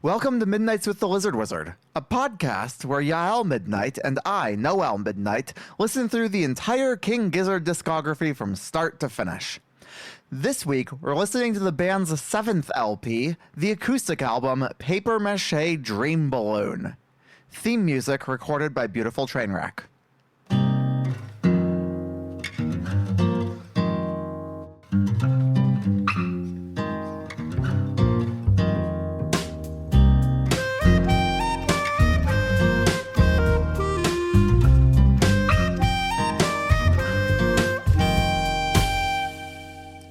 Welcome to Midnights with the Lizard Wizard, a podcast where Yael Midnight and I, Noel Midnight, listen through the entire King Gizzard discography from start to finish. This week, we're listening to the band's 7th LP, the acoustic album Paper Mâché Dream Balloon. Theme music recorded by Beautiful Trainwreck.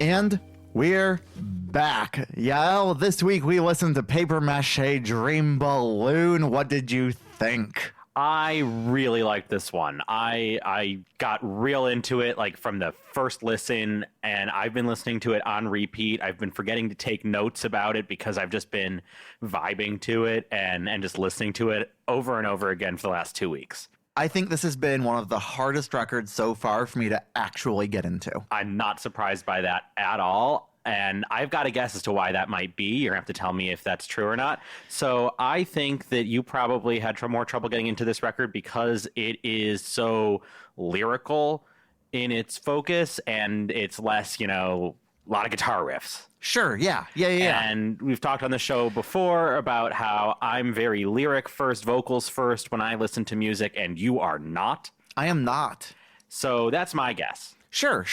And we're back. Yael, this week we listened to Paper Mâché Dream Balloon. What did you think? I really liked this one. I got real into it like from the first listen, and I've been listening to it on repeat. I've been forgetting to take notes about it because I've just been vibing to it and just listening to it over and over again for the last 2 weeks. I think this has been one of the hardest records so far for me to actually get into. I'm not surprised by that at all. And I've got a guess as to why that might be. You're going to have to tell me if that's true or not. So I think that you probably had more trouble getting into this record because it is so lyrical in its focus and it's less, a lot of guitar riffs. Sure, yeah. And we've talked on the show before about how I'm very lyric first, vocals first when I listen to music, and you are not. I am not. So that's my guess. Sure.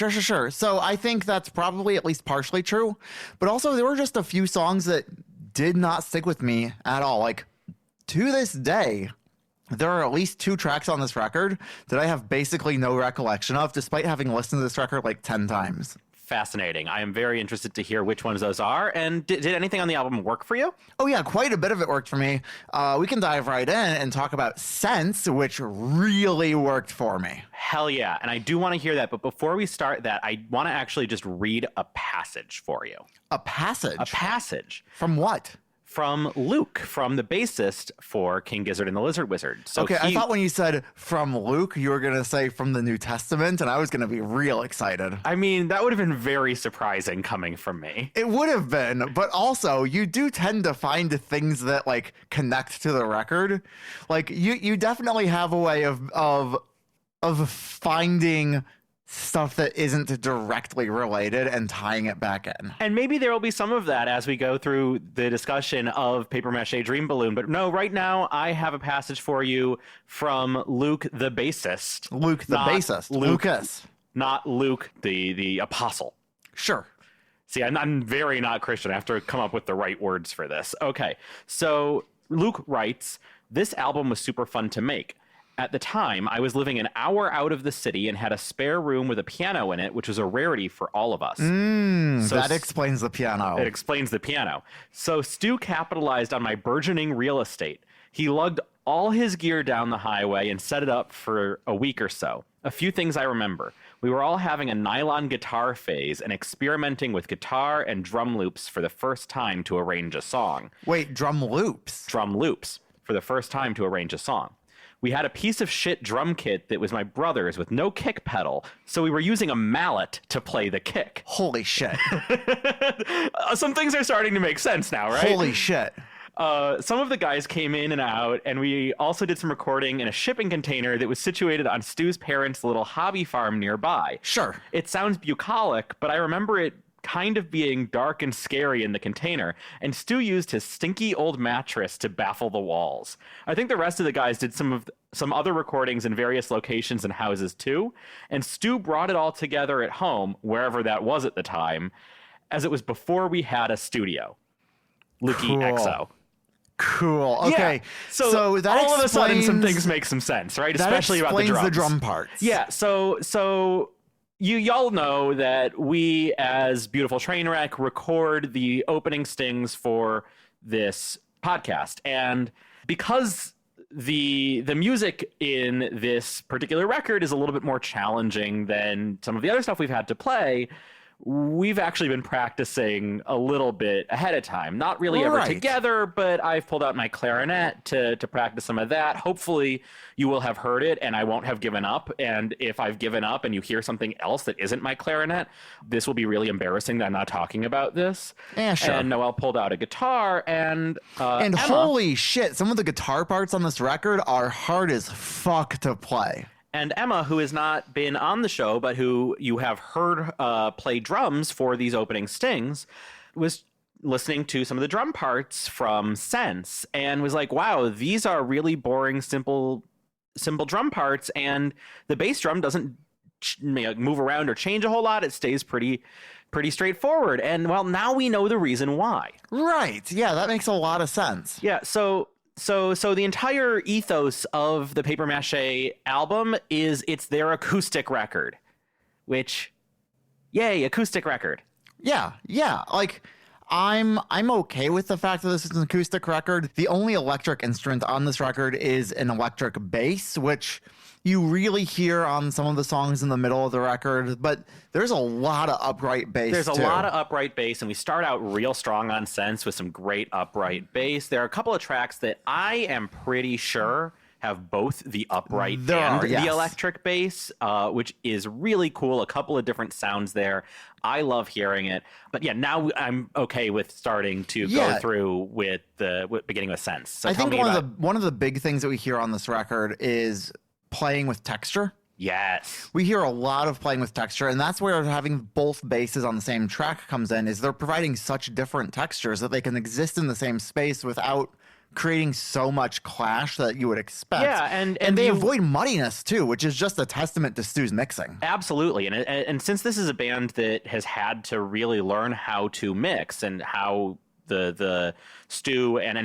So I think that's probably at least partially true. But also, there were just a few songs that did not stick with me at all. Like, to this day, there are at least 2 tracks on this record that I have basically no recollection of, despite having listened to this record like 10 times. Fascinating. I am very interested to hear which ones those are. And did anything on the album work for you? Oh, yeah, quite a bit of it worked for me. We can dive right in and talk about Sense, which really worked for me. Hell yeah. And I do want to hear that. But before we start that, I want to actually just read a passage for you. A passage? A passage. From what? From Luke, from the bassist for King Gizzard and the Lizard Wizard. So okay, I thought when you said from Luke, you were going to say from the New Testament, and I was going to be real excited. I mean, that would have been very surprising coming from me. It would have been, but also, you do tend to find things that, like, connect to the record. Like, you definitely have a way of finding stuff that isn't directly related and tying it back in. And maybe there will be some of that as we go through the discussion of Paper Mâché Dream Balloon. But no, right now I have a passage for you from Luke the bassist. Luke the bassist. Lucas. Not Luke the apostle. Sure. See, I'm very not Christian. I have to come up with the right words for this. Okay, so Luke writes, "This album was super fun to make. At the time, I was living an hour out of the city and had a spare room with a piano in it, which was a rarity for all of us." So that explains the piano. It explains the piano. So Stu capitalized on my burgeoning real estate. He lugged all his gear down the highway and set it up for a week or so. A few things I remember. We were all having a nylon guitar phase and experimenting with guitar and drum loops for the first time to arrange a song. Wait, drum loops? Drum loops for the first time to arrange a song. We had a piece of shit drum kit that was my brother's with no kick pedal, so we were using a mallet to play the kick. Holy shit. Some things are starting to make sense now, right? Holy shit. Some of the guys came in and out, and we also did some recording in a shipping container that was situated on Stu's parents' little hobby farm nearby. Sure. It sounds bucolic, but I remember it kind of being dark and scary in the container, and Stu used his stinky old mattress to baffle the walls. I think the rest of the guys did some other recordings in various locations and houses too, and Stu brought it all together at home, wherever that was at the time, as it was before we had a studio. Lukey Cool. XO. Cool. Okay. Yeah. So that all of a sudden some explains- things make some sense, right? That Especially about the explains drums. the drum parts. Yeah. So y'all know that we, as Beautiful Trainwreck, record the opening stings for this podcast, and because the music in this particular record is a little bit more challenging than some of the other stuff we've had to play, we've actually been practicing a little bit ahead of time. Not really ever Right. together, but I've pulled out my clarinet to practice some of that. Hopefully you will have heard it and I won't have given up. And if I've given up and you hear something else that isn't my clarinet, this will be really embarrassing that I'm not talking about this. Yeah, sure. And Noel pulled out a guitar and Emma, holy shit, some of the guitar parts on this record are hard as fuck to play. And Emma, who has not been on the show, but who you have heard play drums for these opening stings, was listening to some of the drum parts from Sense and was like, wow, these are really boring, simple drum parts. And the bass drum doesn't move around or change a whole lot. It stays pretty straightforward. And well, now we know the reason why. Right. Yeah, that makes a lot of sense. Yeah. So the entire ethos of the Paper Mâché album is it's their acoustic record, which, yay, acoustic record. Yeah. Like, I'm okay with the fact that this is an acoustic record. The only electric instrument on this record is an electric bass, which you really hear on some of the songs in the middle of the record, but there's a lot of upright bass. There's a lot of upright bass, and we start out real strong on Sense with some great upright bass. There are a couple of tracks that I am pretty sure have both the upright the electric bass, which is really cool. A couple of different sounds there. I love hearing it. But yeah, now I'm okay with starting to go through with beginning with Sense. So I think one of the big things that we hear on this record is playing with texture. Yes. We hear a lot of playing with texture, and that's where having both basses on the same track comes in, is they're providing such different textures that they can exist in the same space without creating so much clash that you would expect. Yeah, and they avoid muddiness too, which is just a testament to Stu's mixing. Absolutely. And since this is a band that has had to really learn how to mix and how the Stu and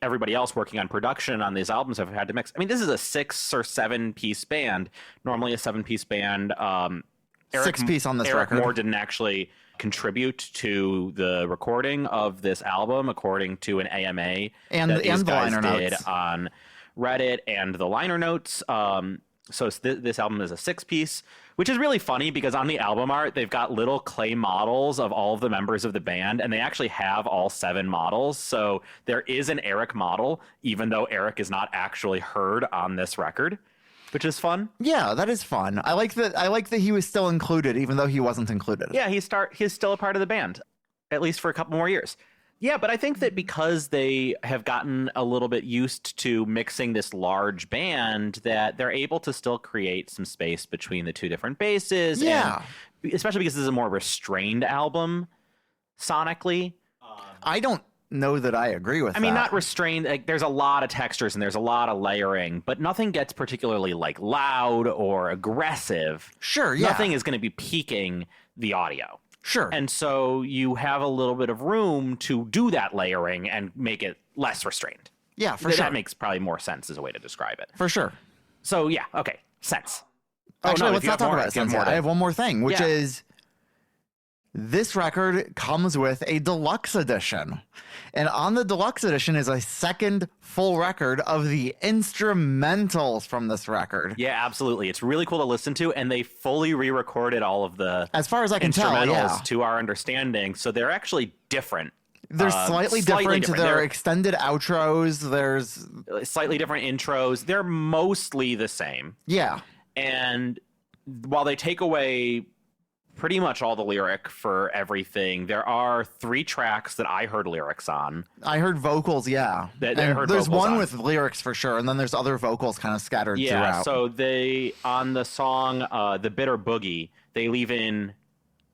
everybody else working on production on these albums have had to mix. I mean, this is a 6 or 7 piece band. Normally a 7-piece band. 6-piece on this record. Eric Moore didn't actually contribute to the recording of this album, according to an AMA and that these the guys liner did notes on Reddit and the liner notes. So this album is a 6-piece, which is really funny because on the album art, they've got little clay models of all of the members of the band, and they actually have all 7 models. So there is an Eric model, even though Eric is not actually heard on this record, which is fun. Yeah, that is fun. I like that he was still included, even though he wasn't included. Yeah, he's still a part of the band, at least for a couple more years. Yeah, but I think that because they have gotten a little bit used to mixing this large band, that they're able to still create some space between the two different basses. Yeah. And especially because this is a more restrained album sonically. I don't know that I agree with that. I mean, not restrained. Like, there's a lot of textures and there's a lot of layering, but nothing gets particularly like loud or aggressive. Sure, yeah. Nothing is going to be peaking the audio. Sure. And so you have a little bit of room to do that layering and make it less restrained. Yeah, for sure. That makes probably more sense as a way to describe it. For sure. So yeah, okay, Sense. Actually, let's not talk about Sense yet. I have one more thing, which Yeah. is this record comes with a deluxe edition. And on the deluxe edition is a second full record of the instrumentals from this record. Yeah, absolutely. It's really cool to listen to, and they fully re-recorded all of the As far as I can tell, instrumentals yeah. to our understanding, so they're actually different. They're slightly different. There They're are extended outros. There's slightly different intros. They're mostly the same. Yeah. And while they take away pretty much all the lyric for everything, there are 3 tracks that I heard lyrics on. I heard vocals, yeah. There's one with lyrics for sure, and then there's other vocals kind of scattered throughout. Yeah, so they, on the song The Bitter Boogie, they leave in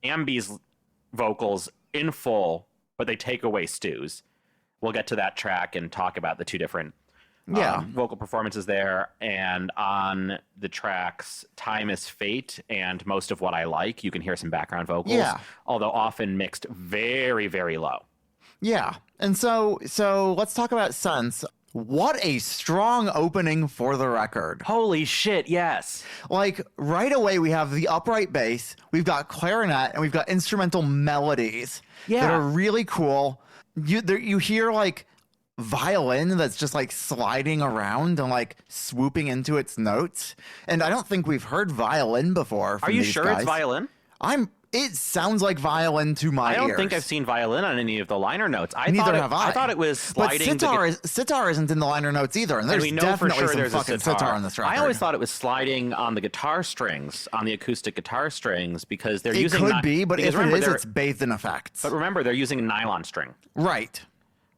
Ambi's vocals in full, but they take away Stu's. We'll get to that track and talk about the 2 different vocal performances there. And on the tracks Time is Fate and Most of What I Like, you can hear some background vocals, although often mixed very, very low. Yeah. And so let's talk about Sense. What a strong opening for the record. Holy shit, yes. Like, right away, we have the upright bass, we've got clarinet, and we've got instrumental melodies that are really cool. You hear, like, violin that's just like sliding around and like swooping into its notes, and I don't think we've heard violin before from Are you these sure guys. it's violin? It sounds like violin to my I don't ears. think I've seen violin on any of the liner notes. Neither have I. I thought it was sliding. But sitar isn't in the liner notes either, and there's we know definitely for sure some there's fucking a sitar on this record. I always thought it was sliding on the guitar strings, on the acoustic guitar strings, because they're it using. It could be, but if it is, it's bathed in effects. But remember, they're using a nylon string. Right.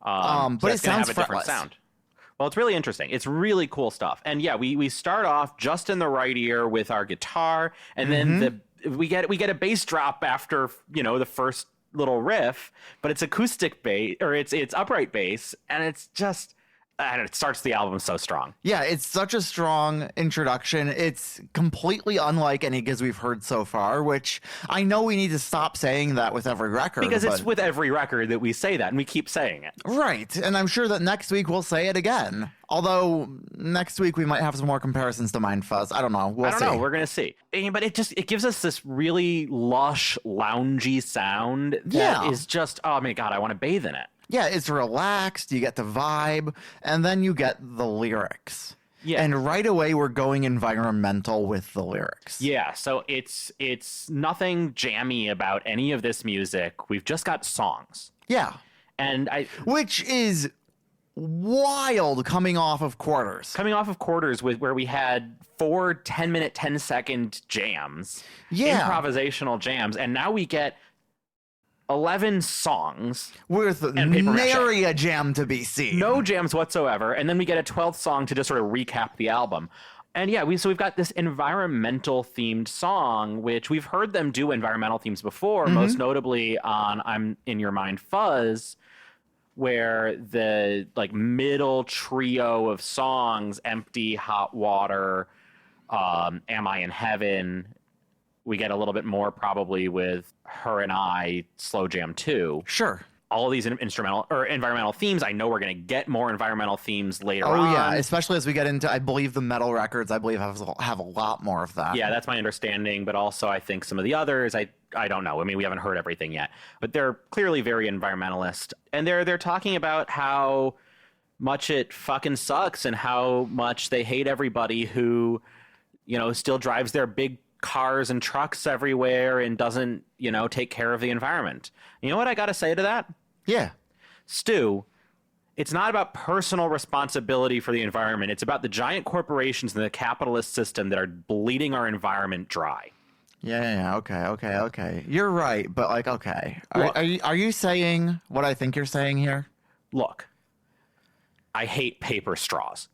So but it sounds have a different sound. Well, it's really interesting. It's really cool stuff. And yeah, we start off just in the right ear with our guitar, and then we get a bass drop after, the first little riff, but it's acoustic bass, or it's upright bass, and it's just, it starts the album so strong. Yeah, it's such a strong introduction. It's completely unlike any gigs we've heard so far, which I know we need to stop saying that with every record. Because it's with every record that we say that, and we keep saying it. Right, and I'm sure that next week we'll say it again. Although next week we might have some more comparisons to Mind Fuzz. I don't know. I don't know. We're going to see. But it gives us this really lush, loungy sound that is just, oh my God, I want to bathe in it. Yeah, it's relaxed, you get the vibe, and then you get the lyrics. Yeah. And right away we're going environmental with the lyrics. Yeah, so it's nothing jammy about any of this music. We've just got songs. Yeah. Which is wild coming off of Quarters. Where we had 4 10-minute, 10-second jams. Yeah. Improvisational jams, and now we get 11 songs with nary a jam to be seen. No jams whatsoever. And then we get a 12th song to just sort of recap the album. And yeah, we've got this environmental themed song, which we've heard them do environmental themes before, most notably on I'm in Your Mind Fuzz, where the middle trio of songs, Empty, Hot Water, Am I in Heaven, we get a little bit more probably with Her and I, Slow Jam 2. Sure. All of these instrumental or environmental themes. I know we're going to get more environmental themes later on. Oh, yeah, especially as we get into, I believe, the metal records, have a lot more of that. Yeah, that's my understanding, but also I think some of the others, I don't know. I mean, we haven't heard everything yet, but they're clearly very environmentalist. And they're talking about how much it fucking sucks and how much they hate everybody who, still drives their big cars and trucks everywhere and doesn't, take care of the environment. You know what I got to say to that? Yeah. Stu, it's not about personal responsibility for the environment. It's about the giant corporations and the capitalist system that are bleeding our environment dry. Yeah. Okay. You're right, but okay. Are you saying what I think you're saying here? Look, I hate paper straws.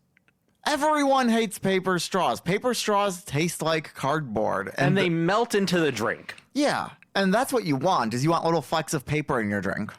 Everyone hates paper straws. Paper straws taste like cardboard. And they melt into the drink. Yeah. And that's what you want, is you want little flecks of paper in your drink.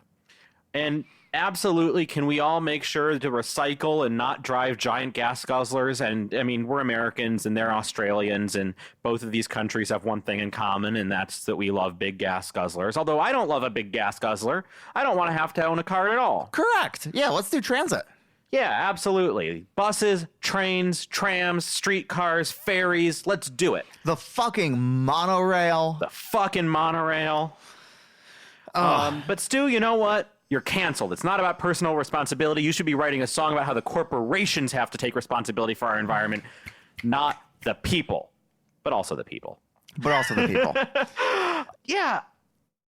And absolutely, can we all make sure to recycle and not drive giant gas guzzlers? And I mean, we're Americans and they're Australians, and both of these countries have one thing in common, and that's that we love big gas guzzlers. Although I don't love a big gas guzzler. I don't want to have to own a car at all. Correct. Yeah, let's do transit. Yeah, absolutely. Buses, trains, trams, streetcars, ferries. Let's do it. The fucking monorail. But Stu, you know what? You're canceled. It's not about personal responsibility. You should be writing a song about how the corporations have to take responsibility for our environment, not the people, but also the people. Yeah.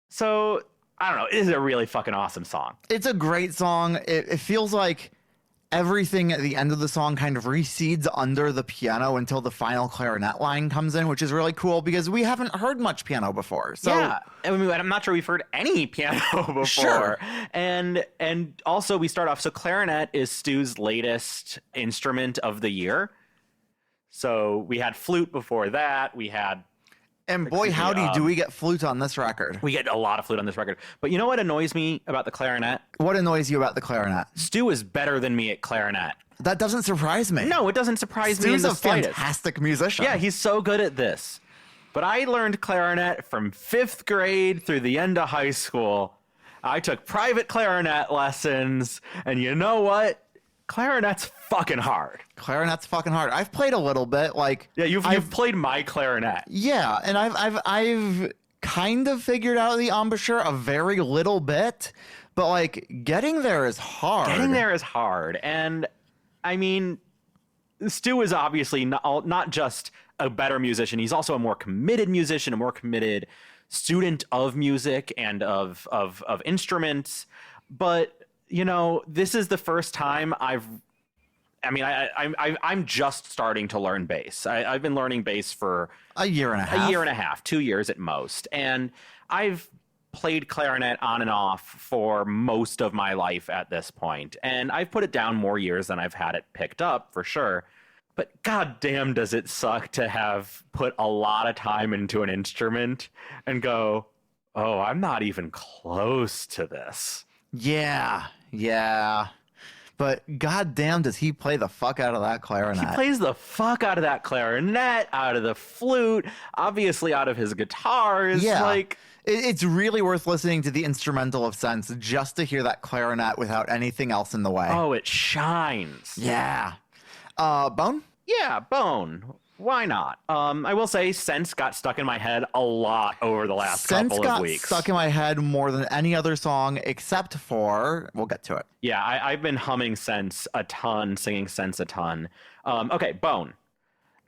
So, I don't know. It is a really fucking awesome song. It's a great song. It feels like everything at the end of the song kind of recedes under the piano until the final clarinet line comes in, which is really cool because we haven't heard much piano before. So yeah, I mean, I'm not sure we've heard any piano before. Sure. And also we start off, so clarinet is Stu's latest instrument of the year. So we had flute before that. And boy, howdy, do we get flute on this record. We get a lot of flute on this record. But you know what annoys me about the clarinet? What annoys you about the clarinet? Stu is better than me at clarinet. That doesn't surprise me. No, it doesn't surprise me in the slightest. Stu's a fantastic musician. Yeah, he's so good at this. But I learned clarinet from 5th grade through the end of high school. I took private clarinet lessons, and you know what? Clarinet's fucking hard. I've played a little bit, yeah. You've played my clarinet. Yeah, and I've kind of figured out the embouchure a very little bit, but getting there is hard. And I mean, Stu is obviously not just a better musician. He's also a more committed musician, a more committed student of music and of instruments, but this is the first time I'm just starting to learn bass. I've been learning bass for a year and a half, 2 years at most. And I've played clarinet on and off for most of my life at this point. And I've put it down more years than I've had it picked up, for sure. But goddamn, does it suck to have put a lot of time into an instrument and go, oh, I'm not even close to this. Yeah. But goddamn, does he play the fuck out of that clarinet? He plays the fuck out of that clarinet, out of the flute, obviously out of his guitars. Yeah. It's really worth listening to the instrumental of Sense just to hear that clarinet without anything else in the way. Oh, it shines. Yeah. Bone? Yeah, Bone. Why not? I will say Sense got stuck in my head a lot over the last couple of weeks. Sense got stuck in my head more than any other song except for, we'll get to it. Yeah, I've been humming Sense a ton, singing Sense a ton. Okay, Bone.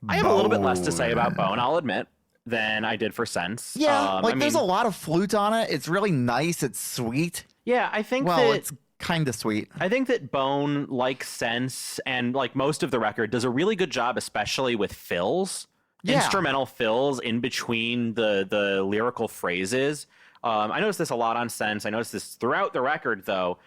I have a little bit less to say about Bone, I'll admit, than I did for Sense. Yeah, there's a lot of flute on it. It's really nice. It's sweet. Yeah, I think it's kind of sweet. I think that Bone, like Sense, and like most of the record, does a really good job, especially with fills, instrumental fills in between the lyrical phrases. I noticed this a lot on Sense. I noticed this throughout the record, though.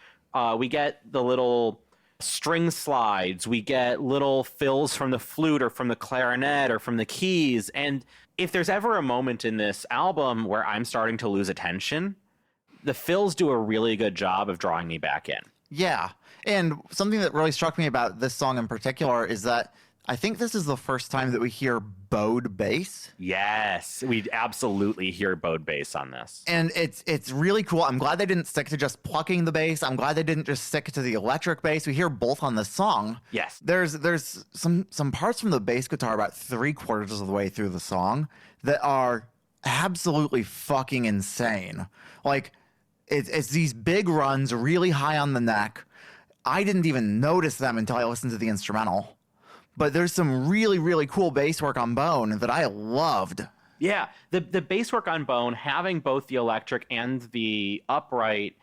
We get the little string slides. We get little fills from the flute or from the clarinet or from the keys. And if there's ever a moment in this album where I'm starting to lose attention, the fills do a really good job of drawing me back in. Yeah. And something that really struck me about this song in particular is that I think this is the first time that we hear bowed bass. Yes, we absolutely hear bowed bass on this. And it's really cool. I'm glad they didn't stick to just plucking the bass. I'm glad they didn't just stick to the electric bass. We hear both on this song. Yes. There's some parts from the bass guitar about 3/4 of the way through the song that are absolutely fucking insane. Like, it's these big runs really high on the neck. I didn't even notice them until I listened to the instrumental. But there's some really, really cool bass work on Bone that I loved. Yeah, the bass work on Bone, having both the electric and the upright,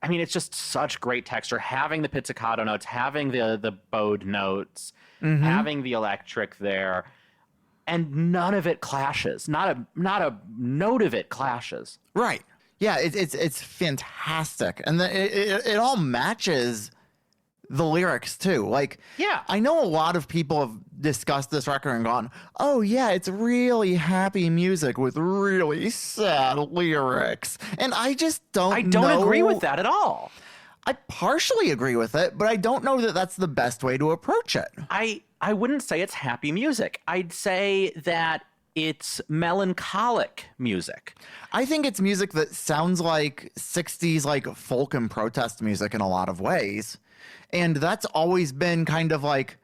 I mean, it's just such great texture. Having the pizzicato notes, having the bowed notes, having the electric there, and none of it clashes. Not a note of it clashes. Right. Yeah, it's fantastic. And it all matches the lyrics too. Like, yeah, I know a lot of people have discussed this record and gone, oh yeah, it's really happy music with really sad lyrics. And I just don't agree with that at all. I partially agree with it, but I don't know that that's the best way to approach it. I wouldn't say it's happy music. I'd say that it's melancholic music. I think it's music that sounds like 60s like folk and protest music in a lot of ways. And that's always been kind of like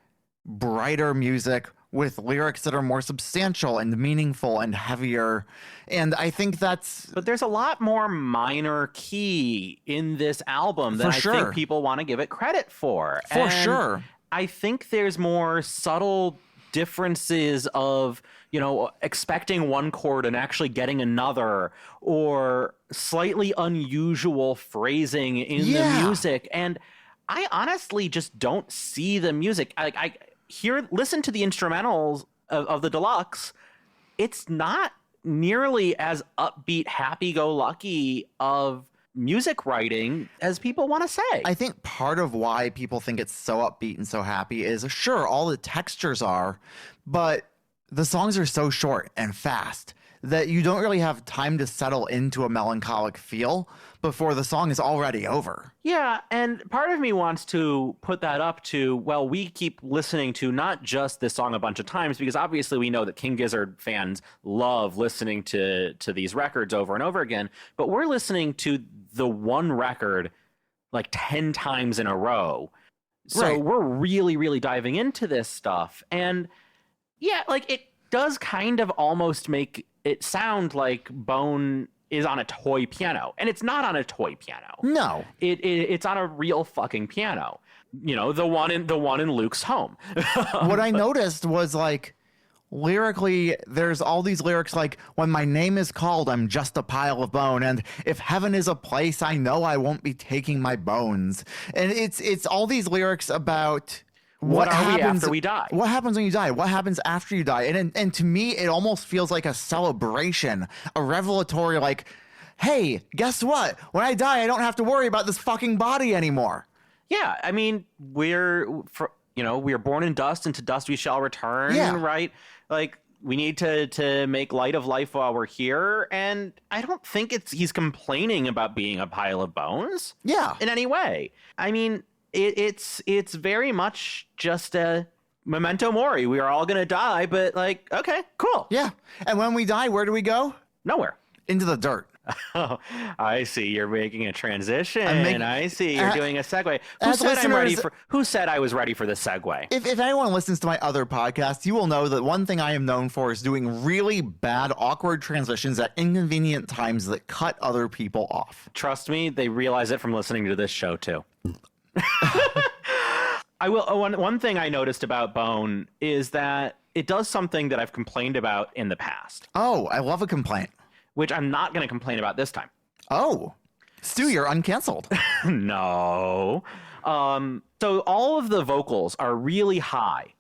brighter music with lyrics that are more substantial and meaningful and heavier. And I think But there's a lot more minor key in this album than I think people want to give it credit for. For sure. I think there's more subtle differences of, expecting one chord and actually getting another, or slightly unusual phrasing in the music. And I honestly just don't see the music. I listen to the instrumentals of the deluxe. It's not nearly as upbeat, happy-go-lucky of music writing as people want to say. I think part of why people think it's so upbeat and so happy is, sure, all the textures are, but the songs are so short and fast that you don't really have time to settle into a melancholic feel before the song is already over. Yeah, and part of me wants to put that up to, well, we keep listening to not just this song a bunch of times, because obviously we know that King Gizzard fans love listening to these records over and over again, but we're listening to the one record like 10 times in a row. So we're really, really diving into this stuff. And yeah, like it does kind of almost make it sound like Bone is on a toy piano, and it's not on a toy piano. No, it's on a real fucking piano. The one in Luke's home. What I noticed was like lyrically, there's all these lyrics like, when my name is called, I'm just a pile of bone. And if heaven is a place, I know I won't be taking my bones. And it's all these lyrics about What are we happens after we die? What happens when you die? What happens after you die? And to me, it almost feels like a celebration, a revelatory, like, hey, guess what? When I die, I don't have to worry about this fucking body anymore. Yeah, I mean, we are born in dust, and to dust we shall return, right? Like, we need to make light of life while we're here, and I don't think he's complaining about being a pile of bones. Yeah. In any way. I mean, it's very much just a memento mori. We are all gonna die, but like, okay, cool. Yeah. And when we die, where do we go? Nowhere. Into the dirt. Oh, I see. You're making a transition. I see. You're doing a segue. Who said I was ready for the segue? If anyone listens to my other podcasts, you will know that one thing I am known for is doing really bad, awkward transitions at inconvenient times that cut other people off. Trust me, they realize it from listening to this show too. I will. One thing I noticed about Bone is that it does something that I've complained about in the past. Oh, I love a complaint. Which I'm not going to complain about this time. Oh, Stu, you're uncanceled. No. So all of the vocals are really high.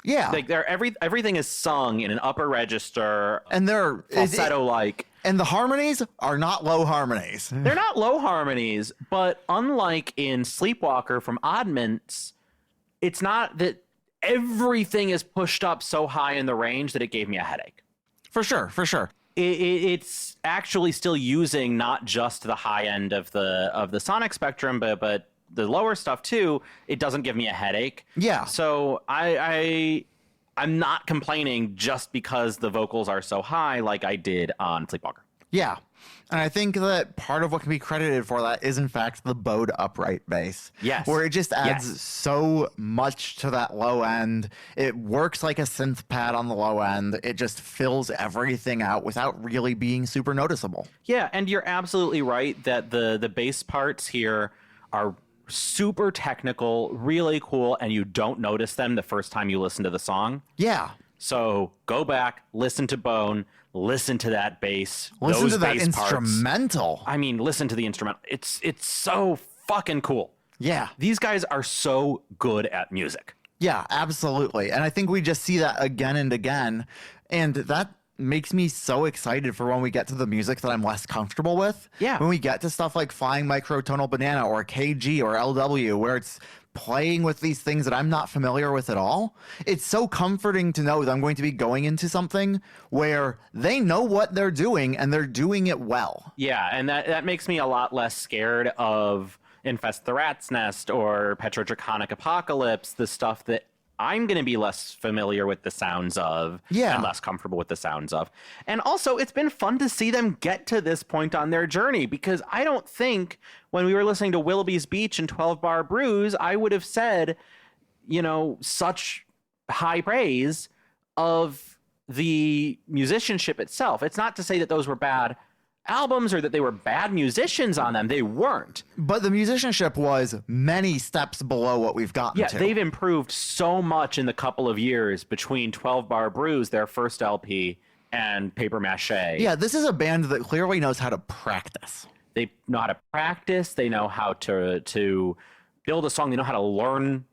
Yeah. Like everything is sung in an upper register. And they're falsetto-like. And the harmonies are not low harmonies. They're not low harmonies, but unlike in Sleepwalker from Oddments, it's not that everything is pushed up so high in the range that it gave me a headache. For sure. It's actually still using not just the high end of the sonic spectrum, but the lower stuff too. It doesn't give me a headache. Yeah. So I'm not complaining just because the vocals are so high, like I did on Sleepwalker. Yeah. And I think that part of what can be credited for that is, in fact, the bowed upright bass. Yes. Where it just adds so much to that low end. It works like a synth pad on the low end. It just fills everything out without really being super noticeable. Yeah, and you're absolutely right that the bass parts here are super technical, really cool, and you don't notice them the first time you listen to the song. Yeah. So go back, listen to Bone, listen to that bass. Listen to that instrumental. I mean, listen to the instrumental. It's so fucking cool. Yeah. These guys are so good at music. Yeah, absolutely. And I think we just see that again and again. And that makes me so excited for when we get to the music that I'm less comfortable with. Yeah. When we get to stuff like Flying Microtonal Banana or KG or LW, where it's playing with these things that I'm not familiar with at all. It's so comforting to know that I'm going to be going into something where they know what they're doing and they're doing it well. Yeah, and that makes me a lot less scared of Infest the Rat's Nest or Petrodraconic Apocalypse, the stuff that I'm going to be less familiar with the sounds of and less comfortable with the sounds of. And also, it's been fun to see them get to this point on their journey, because I don't think when we were listening to Willoughby's Beach and 12 Bar Brews, I would have said, such high praise of the musicianship itself. It's not to say that those were bad albums or that they were bad musicians on them. They weren't. But the musicianship was many steps below what we've gotten to. Yeah, they've improved so much in the couple of years between 12 Bar Brews, their first LP, and Paper Mâché. Yeah, this is a band that clearly knows how to practice. They know how to practice. They know how to build a song. They know how to learn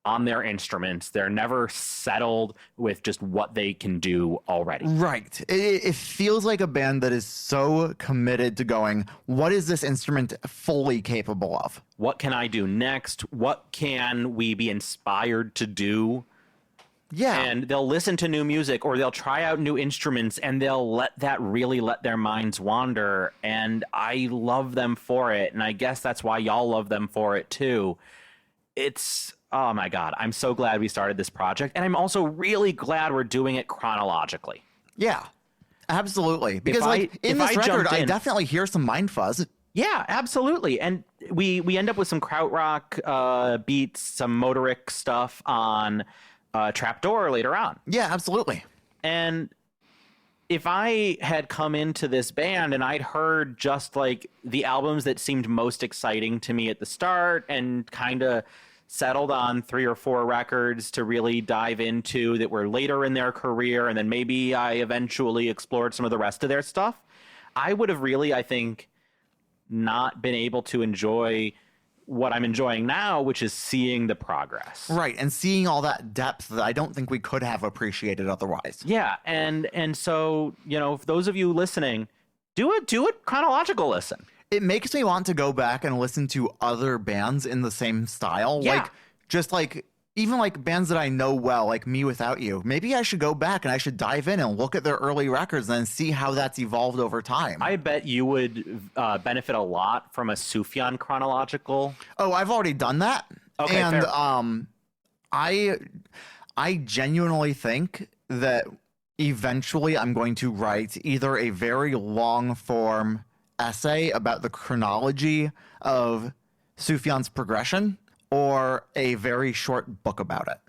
on their instruments. They're never settled with just what they can do already. Right. It feels like a band that is so committed to going, what is this instrument fully capable of? What can I do next? What can we be inspired to do? Yeah. And they'll listen to new music, or they'll try out new instruments, and they'll let their minds wander. And I love them for it. And I guess that's why y'all love them for it too. Oh my God, I'm so glad we started this project. And I'm also really glad we're doing it chronologically. Yeah, absolutely. Because in this record, I definitely hear some mind fuzz. Yeah, absolutely. And we end up with some krautrock beats, some Motoric stuff on Trapdoor later on. Yeah, absolutely. And if I had come into this band and I'd heard just like the albums that seemed most exciting to me at the start and kind of settled on 3 or 4 records to really dive into that were later in their career, and then maybe I eventually explored some of the rest of their stuff, I would have really, I think, not been able to enjoy what I'm enjoying now, which is seeing the progress. Right, and seeing all that depth that I don't think we could have appreciated otherwise. Yeah, and so, you know, for those of you listening, do a chronological listen. It makes me want to go back and listen to other bands in the same style. Yeah. Like, just like, even like bands that I know well, like Me Without You. Maybe I should go back and I should dive in and look at their early records and see how that's evolved over time. I bet you would benefit a lot from a Sufjan chronological. Oh, I've already done that. Okay, and fair. I genuinely think that eventually I'm going to write either a very long form essay about the chronology of Sufjan's progression or a very short book about it.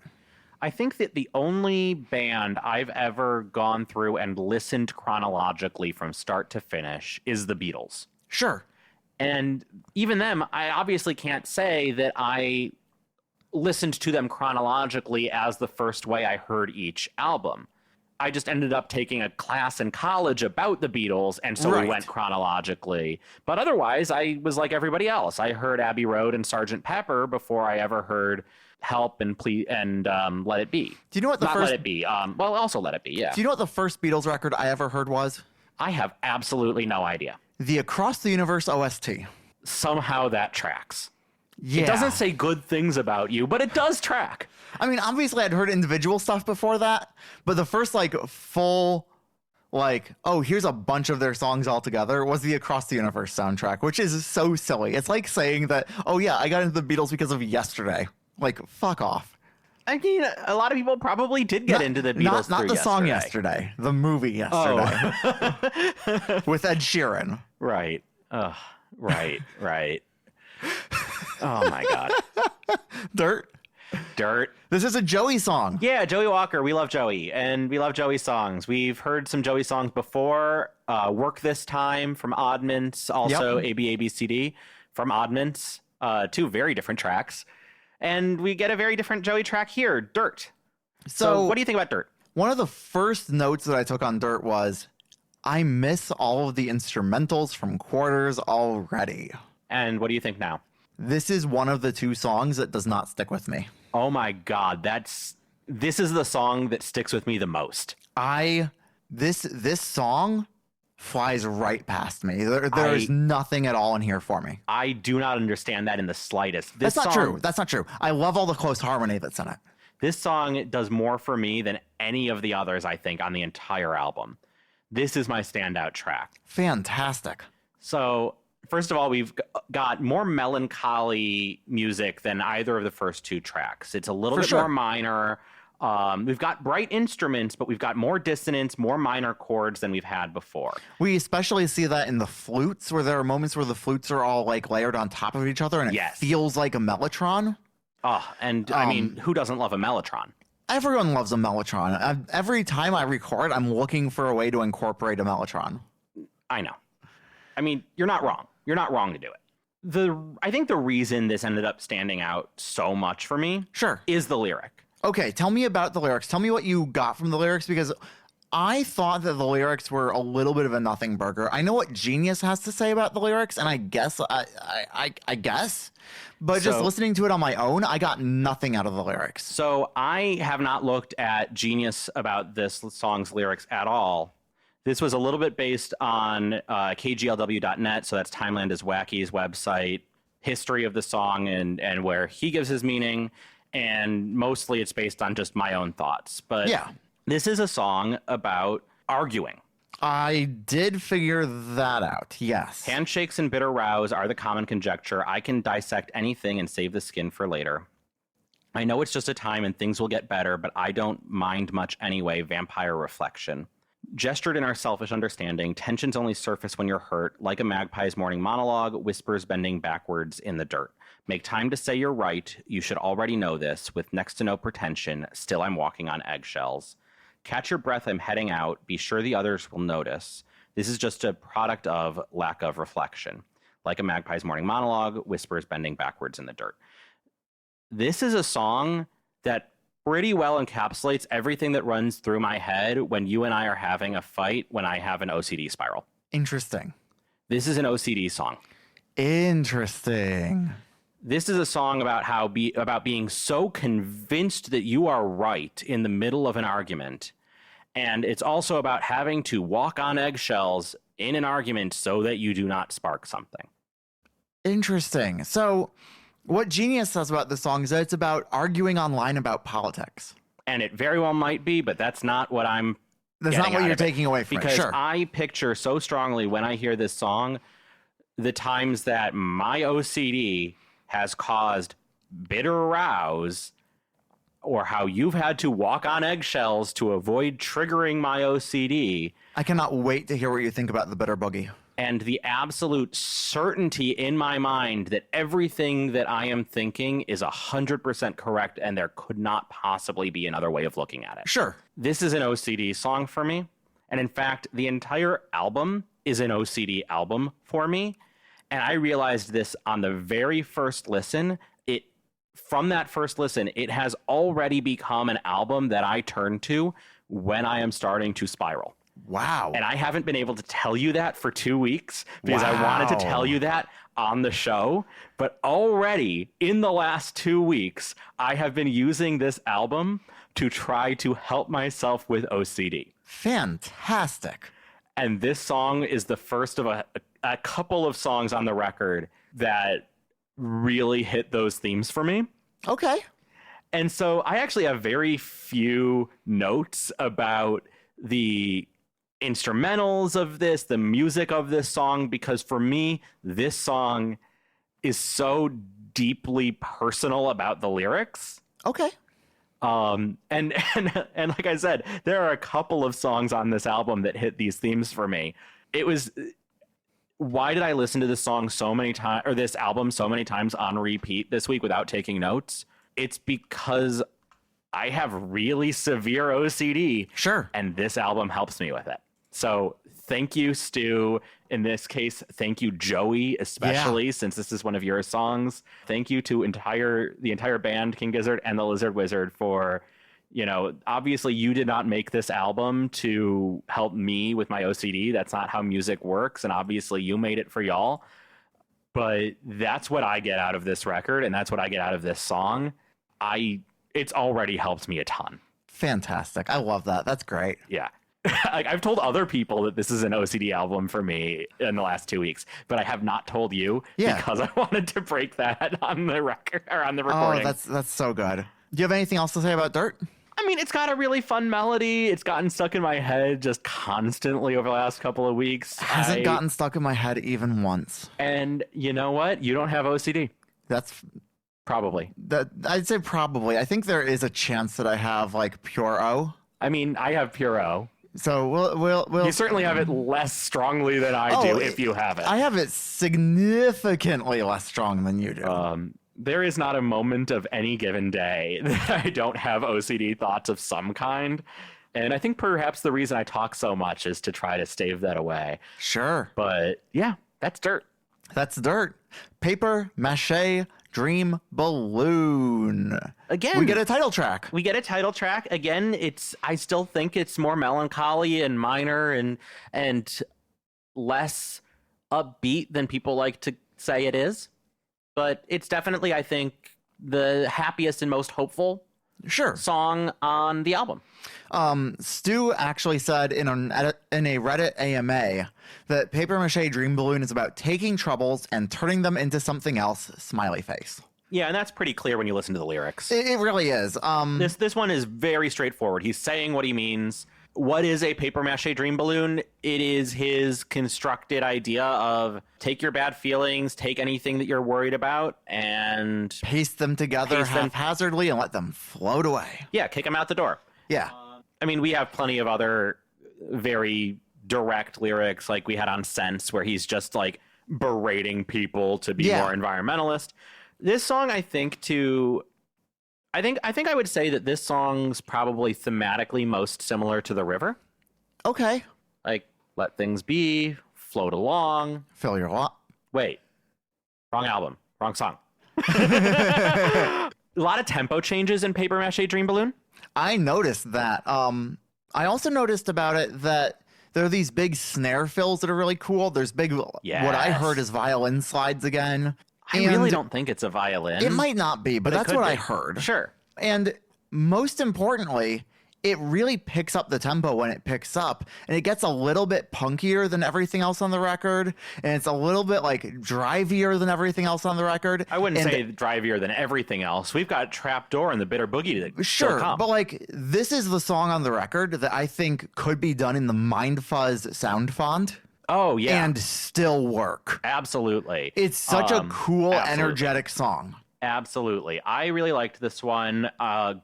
I think that the only band I've ever gone through and listened chronologically from start to finish is the Beatles. Sure. And even them, I obviously can't say that I listened to them chronologically as the first way I heard each album. I just ended up taking a class in college about the Beatles, and so Right. we went chronologically. But otherwise, I was like everybody else. I heard Abbey Road and Sgt. Pepper before I ever heard Help and Let It Be. Do you know what the Not first? Let It Be. Well, also Let It Be, yeah. Do you know what the first Beatles record I ever heard was? I have absolutely no idea. The Across the Universe OST. Somehow that tracks. Yeah. It doesn't say good things about you, but it does track. I mean, obviously I'd heard individual stuff before that, but the first like full, like, oh, here's a bunch of their songs all together was the Across the Universe soundtrack, which is so silly. It's like saying that, oh yeah, I got into the Beatles because of Yesterday. Like, fuck off. I mean, a lot of people probably did get into the Beatles Not through the song Yesterday. Yesterday, the movie Yesterday Oh. with Ed Sheeran. Right. Ugh. Right. Oh my God. Dirt. This is a Joey song. Yeah, Joey Walker. We love Joey, and we love Joey's songs. We've heard some Joey songs before. Work This Time from Oddments, also ABABCD from Oddments. 2 very different tracks. And we get a very different Joey track here, Dirt. So what do you think about Dirt? One of the first notes that I took on Dirt was, I miss all of the instrumentals from Quarters already. And what do you think now? This is one of the 2 songs that does not stick with me. Oh my God, this is the song that sticks with me the most. This song flies right past me. There is nothing at all in here for me. I do not understand that in the slightest. That's not true. That's not true. I love all the close harmony that's in it. This song does more for me than any of the others, I think, on the entire album. This is my standout track. Fantastic. So, first of all, we've got more melancholy music than either of the first 2 tracks. It's a little bit more minor. We've got bright instruments, but we've got more dissonance, more minor chords than we've had before. We especially see that in the flutes, where there are moments where the flutes are all like layered on top of each other, and it feels like a mellotron. And I mean, who doesn't love a mellotron? Everyone loves a mellotron. Every time I record, I'm looking for a way to incorporate a mellotron. I know. I mean, you're not wrong. You're not wrong to do it. I think the reason this ended up standing out so much for me is the lyric. Okay, tell me about the lyrics. Tell me what you got from the lyrics, because I thought that the lyrics were a little bit of a nothing burger. I know what Genius has to say about the lyrics, and I guess, but just listening to it on my own, I got nothing out of the lyrics. So I have not looked at Genius about this song's lyrics at all. This was a little bit based on KGLW.net, so that's Timeland is Wacky's website, history of the song and where he gives his meaning. And mostly it's based on just my own thoughts. But this is a song about arguing. I did figure that out, yes. Handshakes and bitter rows are the common conjecture. I can dissect anything and save the skin for later. I know it's just a time and things will get better, but I don't mind much anyway, vampire reflection. Gestured in our selfish understanding, tensions only surface when you're hurt, like a magpie's morning monologue, whispers bending backwards in the dirt. Make time to say you're right. You should already know this. With next to no pretension, still I'm walking on eggshells. Catch your breath, I'm heading out. Be sure the others will notice. This is just a product of lack of reflection. Like a magpie's morning monologue, whispers bending backwards in the dirt. this is a song that pretty well encapsulates everything that runs through my head when you and I are having a fight when I have an OCD spiral. Interesting. This is an OCD song. Interesting. This is a song about about being so convinced that you are right in the middle of an argument. And it's also about having to walk on eggshells in an argument so that you do not spark something. Interesting. So what Genius says about this song is that it's about arguing online about politics. And it very well might be, but that's not what I'm That's not what you're taking away from it. Because Sure. I picture so strongly when I hear this song, the times that my OCD has caused bitter rows, or how you've had to walk on eggshells to avoid triggering my OCD. I cannot wait to hear what you think about the bitter boogie. And the absolute certainty in my mind that everything that I am thinking is 100% correct and there could not possibly be another way of looking at it. Sure. This is an OCD song for me. And in fact, the entire album is an OCD album for me. And I realized this on the very first listen. From that first listen, it has already become an album that I turn to when I am starting to spiral. Wow. And I haven't been able to tell you that for 2 weeks because I wanted to tell you that on the show. But already in the last 2 weeks, I have been using this album to try to help myself with OCD. Fantastic. And this song is the first of a couple of songs on the record that really hit those themes for me. Okay. And so I actually have very few notes about the instrumentals of this, the music of this song, because for me, this song is so deeply personal about the lyrics. Okay. And like I said, there are a couple of songs on this album that hit these themes for me. Why did I listen to this song so many times, or this album so many times on repeat this week without taking notes? It's because I have really severe OCD. Sure. And this album helps me with it. So thank you, Stu. In this case, thank you, Joey, especially since this is one of your songs. Thank you to the entire band, King Gizzard and the Lizard Wizard, for, obviously you did not make this album to help me with my OCD. That's not how music works. And obviously you made it for y'all. But that's what I get out of this record. And that's what I get out of this song. It's already helped me a ton. Fantastic. I love that. That's great. Yeah. I've told other people that this is an OCD album for me in the last 2 weeks, but I have not told you because I wanted to break that on the record or on the recording. Oh, that's so good. Do you have anything else to say about Dirt? I mean, it's got a really fun melody. It's gotten stuck in my head just constantly over the last couple of weeks. Hasn't gotten stuck in my head even once. And you know what? You don't have OCD. That's probably. I'd say probably. I think there is a chance that I have like pure O. I mean, I have pure O. So we'll You certainly have it less strongly than I do if you have it. I have it significantly less strong than you do. There is not a moment of any given day that I don't have OCD thoughts of some kind. And I think perhaps the reason I talk so much is to try to stave that away. Sure. But yeah, that's Dirt. That's Dirt. Paper Mâché Dream Balloon. Again, we get a title track. Again, I still think it's more melancholy and minor and less upbeat than people like to say it is. But it's definitely, I think, the happiest and most hopeful song on the album. Stu actually said in a Reddit AMA that Paper Mâché Dream Balloon is about taking troubles and turning them into something else, smiley face. Yeah, and that's pretty clear when you listen to the lyrics. It really is. This one is very straightforward. He's saying what he means. What is a paper mache dream balloon? It is his constructed idea of take your bad feelings, take anything that you're worried about, and paste them together haphazardly and let them float away. Yeah, kick them out the door. Yeah. I mean, we have plenty of other very direct lyrics, like we had on Sense, where he's just like berating people to be more environmentalist. This song, I think I would say that this song's probably thematically most similar to The River. Okay. Like, let things be, float along. Fill your lot. Wait. Wrong album. Wrong song. A lot of tempo changes in Paper Mache Dream Balloon. I noticed that. I also noticed about it that there are these big snare fills that are really cool. There's big, what I heard is violin slides again. I really don't think it's a violin. It might not be, but that's what I heard. Sure. And most importantly, it really picks up the tempo when it picks up, and it gets a little bit punkier than everything else on the record, and it's a little bit like drivier than everything else on the record. I wouldn't say drivier than everything else. We've got Trapdoor and the Bitter Boogie to sure, come. But like this is the song on the record that I think could be done in the Mind Fuzz sound font. Oh yeah, and still work. Absolutely, it's such a cool, energetic song. Absolutely, I really liked this one.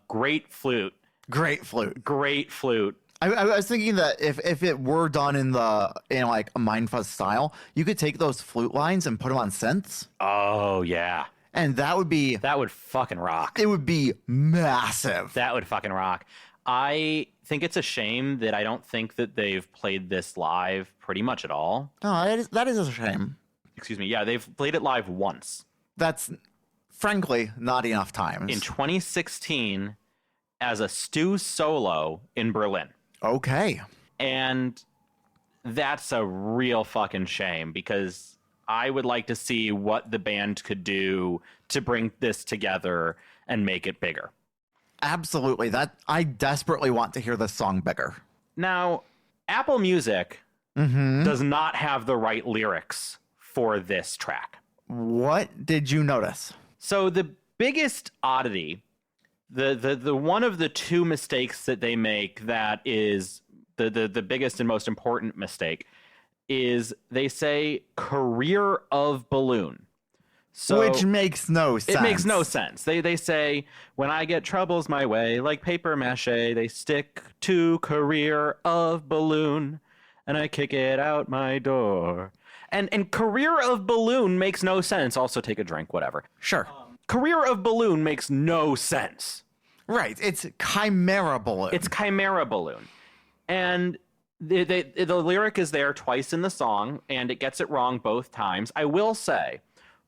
Great flute. Great flute. Great flute. I was thinking that if it were done in like a Mind Fuzz style, you could take those flute lines and put them on synths. Oh yeah. And that would fucking rock. It would be massive. That would fucking rock. I think it's a shame that I don't think that they've played this live pretty much at all. Oh, that is a shame. Excuse me. Yeah, they've played it live once. That's frankly not enough times. In 2016 as a Stu solo in Berlin. Okay. And that's a real fucking shame because I would like to see what the band could do to bring this together and make it bigger. Absolutely. I desperately want to hear this song bigger. Now, Apple Music does not have the right lyrics for this track. What did you notice? So the biggest oddity, the one of the two mistakes that they make that is the biggest and most important mistake is they say career of balloon. So which makes no sense. It makes no sense. They say, when I get troubles my way, like paper mache, they stick to career of balloon, and I kick it out my door. And career of balloon makes no sense. Also take a drink, whatever. Sure. Career of balloon makes no sense. Right. It's Chimera Balloon. It's Chimera Balloon. And the lyric is there twice in the song, and it gets it wrong both times. I will say,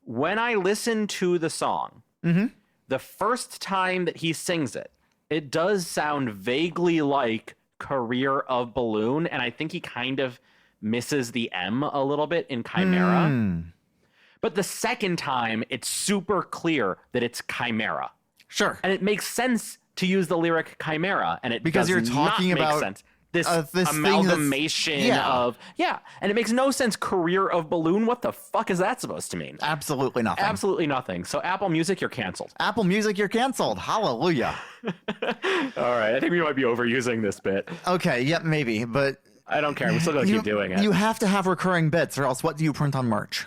when I listen to the song, the first time that he sings it, it does sound vaguely like Career of Balloon, and I think he kind of misses the M a little bit in Chimera. But the second time, it's super clear that it's Chimera. Sure. And it makes sense to use the lyric Chimera, and it because does you're talking not make about sense. This amalgamation of and it makes no sense. Career of balloon, what the fuck is that supposed to mean? Absolutely nothing. Absolutely nothing. So Apple Music, you're canceled. Apple Music, you're canceled. Hallelujah. All right, I think we might be overusing this bit. Okay, yep, maybe, but I don't care. We're still gonna keep doing it. You have to have recurring bits, or else what do you print on merch?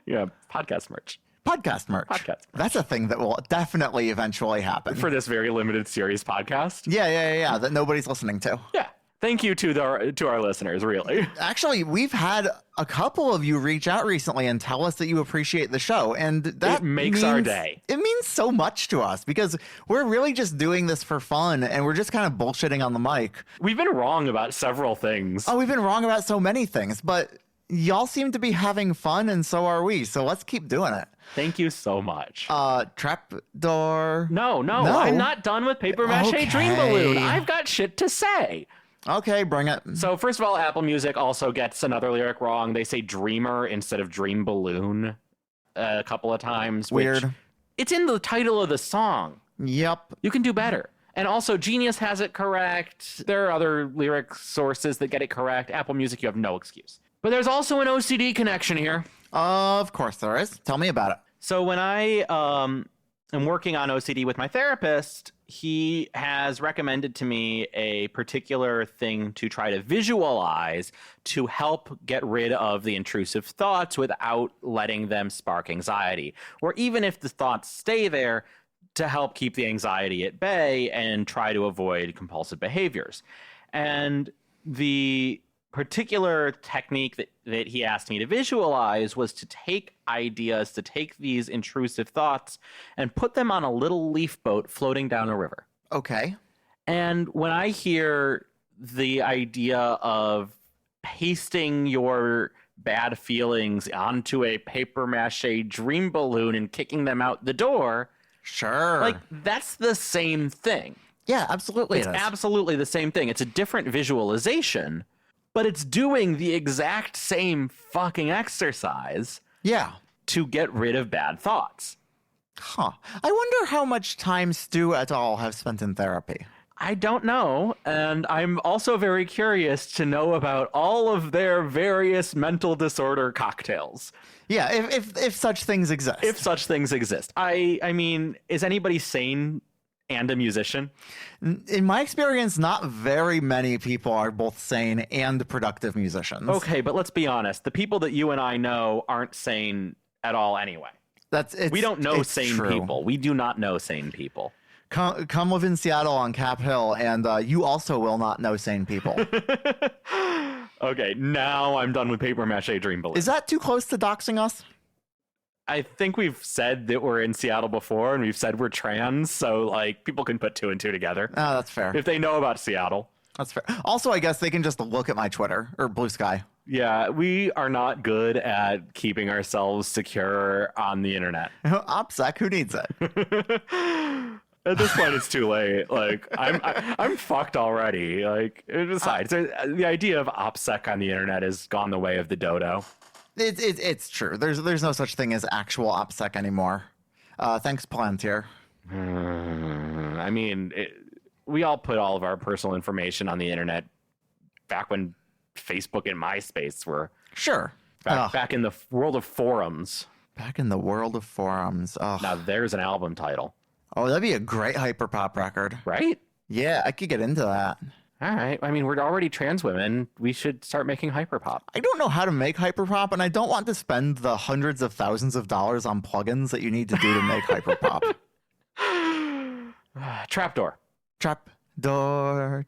Yeah, podcast merch. Podcast merch. That's a thing that will definitely eventually happen. For this very limited series podcast? Yeah, that nobody's listening to. Yeah. Thank you to our listeners, really. Actually, we've had a couple of you reach out recently and tell us that you appreciate the show, and that makes our day. It means so much to us because we're really just doing this for fun, and we're just kind of bullshitting on the mic. We've been wrong about several things. Oh, we've been wrong about so many things, but y'all seem to be having fun, and so are we, so let's keep doing it. Thank you so much. Trapdoor. No, I'm not done with Paper Mache Dream Balloon. I've got shit to say. Okay, bring it. So first of all, Apple Music also gets another lyric wrong. They say dreamer instead of dream balloon a couple of times. Weird. It's in the title of the song. Yep. You can do better. And also, Genius has it correct. There are other lyric sources that get it correct. Apple Music, you have no excuse. But there's also an OCD connection here. Of course there is. Tell me about it. So when I am working on OCD with my therapist, he has recommended to me a particular thing to try to visualize to help get rid of the intrusive thoughts without letting them spark anxiety. Or even if the thoughts stay there, to help keep the anxiety at bay and try to avoid compulsive behaviors. And the particular technique that he asked me to visualize was to take ideas, to take these intrusive thoughts and put them on a little leaf boat floating down a river. Okay. And when I hear the idea of pasting your bad feelings onto a paper mache dream balloon and kicking them out the door, Sure. Like, that's the same thing. Yeah, absolutely. It's absolutely the same thing. It's a different visualization, but it's doing the exact same fucking exercise. Yeah. To get rid of bad thoughts. Huh. I wonder how much time Stu et al. Have spent in therapy. I don't know, and I'm also very curious to know about all of their various mental disorder cocktails. Yeah, if such things exist. If such things exist. I mean, is anybody sane and a musician? In my experience, not very many people are both sane and productive musicians. Okay, but let's be honest. The people that you and I know aren't sane at all anyway. We don't know sane people. We do not know sane people. Come live in Seattle on Cap Hill, and you also will not know sane people. Okay, now I'm done with paper mache dream balloon. Is that too close to doxing us? I think we've said that we're in Seattle before, and we've said we're trans, so like people can put 2 and 2 together. Oh, that's fair. If they know about Seattle. That's fair. Also, I guess they can just look at my Twitter or Bluesky. Yeah, we are not good at keeping ourselves secure on the internet. OPSEC, who needs it? At this point, it's too late. Like, I'm fucked already. Like, besides, the idea of OPSEC on the internet has gone the way of the dodo. It's true. There's no such thing as actual OPSEC anymore. Thanks, Palantir. I mean, we all put all of our personal information on the internet back when Facebook and MySpace were. Sure. Back in the world of forums. Back in the world of forums. Oh. Now there's an album title. Oh, that'd be a great hyperpop record. Right? Yeah, I could get into that. All right. I mean, we're already trans women. We should start making hyperpop. I don't know how to make hyperpop, and I don't want to spend the hundreds of thousands of dollars on plugins that you need to do to make hyperpop. Trapdoor. Trapdoor.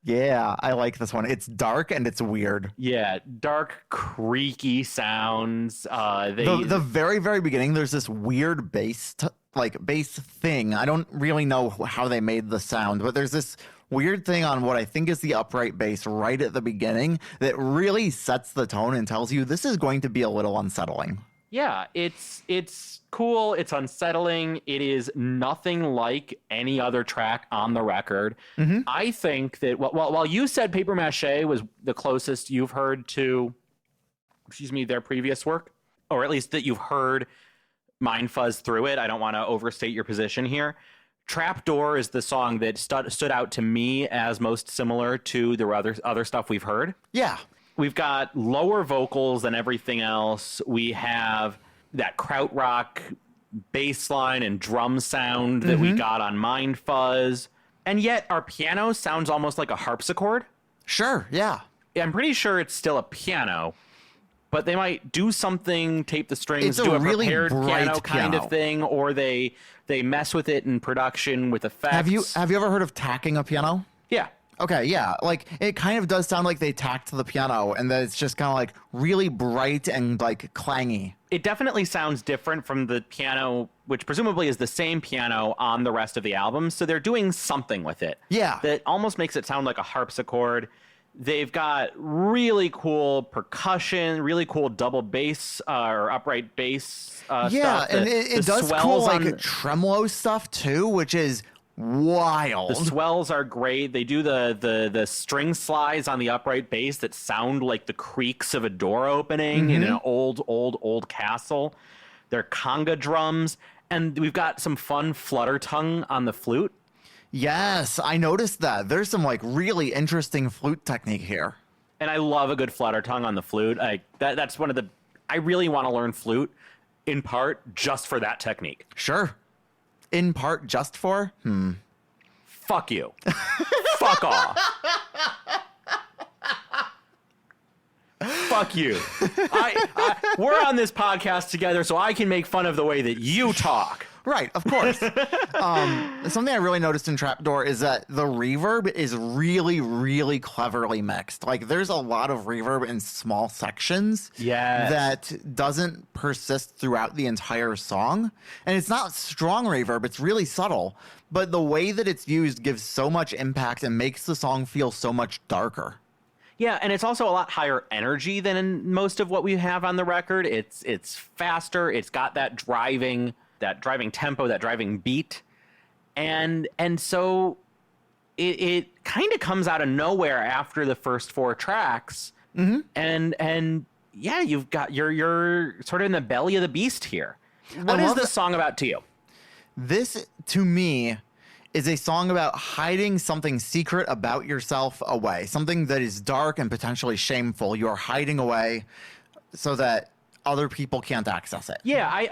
Yeah, I like this one. It's dark and it's weird. Yeah, dark, creaky sounds. The very, very beginning, there's this weird bass thing. I don't really know how they made the sound, but there's this weird thing on what I think is the upright bass right at the beginning that really sets the tone and tells you this is going to be a little unsettling. Yeah, it's cool. It's unsettling. It is nothing like any other track on the record. Mm-hmm. I think that while you said Paper Mâché was the closest you've heard to, their previous work, or at least that you've heard Mind Fuzz through it. I don't want to overstate your position here. Trapdoor is the song that stood out to me as most similar to the other stuff we've heard. Yeah. We've got lower vocals than everything else. We have that krautrock bass line and drum sound that we got on Mind Fuzz. And yet our piano sounds almost like a harpsichord. Sure, yeah. I'm pretty sure it's still a piano, but they might do something, tape the strings, do a really prepared piano bright kind of thing, or they mess with it in production with effects. Have you ever heard of tacking a piano? Yeah. Okay, yeah. Like, it kind of does sound like they tacked the piano, and that it's just kind of like really bright and like clangy. It definitely sounds different from the piano, which presumably is the same piano on the rest of the album. So they're doing something with it. Yeah. That almost makes it sound like a harpsichord. They've got really cool percussion, really cool double bass or upright bass stuff. Yeah, and it does cool like tremolo stuff too, which is wild. The swells are great. They do the string slides on the upright bass that sound like the creaks of a door opening in an old castle. They're conga drums, and we've got some fun flutter tongue on the flute. Yes, I noticed that. There's some like really interesting flute technique here. And I love a good flutter tongue on the flute. That's one of the I really want to learn flute in part just for that technique. Sure. In part just for? Fuck you. Fuck off. Fuck you. We're on this podcast together so I can make fun of the way that you talk. Right, of course. Something I really noticed in Trapdoor is that the reverb is really, really cleverly mixed. Like, there's a lot of reverb in small sections that doesn't persist throughout the entire song. And it's not strong reverb, it's really subtle. But the way that it's used gives so much impact and makes the song feel so much darker. Yeah, and it's also a lot higher energy than in most of what we have on the record. It's faster. It's got that driving that driving tempo, that driving beat. And so it kind of comes out of nowhere after the first 4 tracks. Mm-hmm. And yeah, you're sort of in the belly of the beast here. What is this song about to you? This, to me, is a song about hiding something secret about yourself away, something that is dark and potentially shameful. You're hiding away so that other people can't access it. Yeah,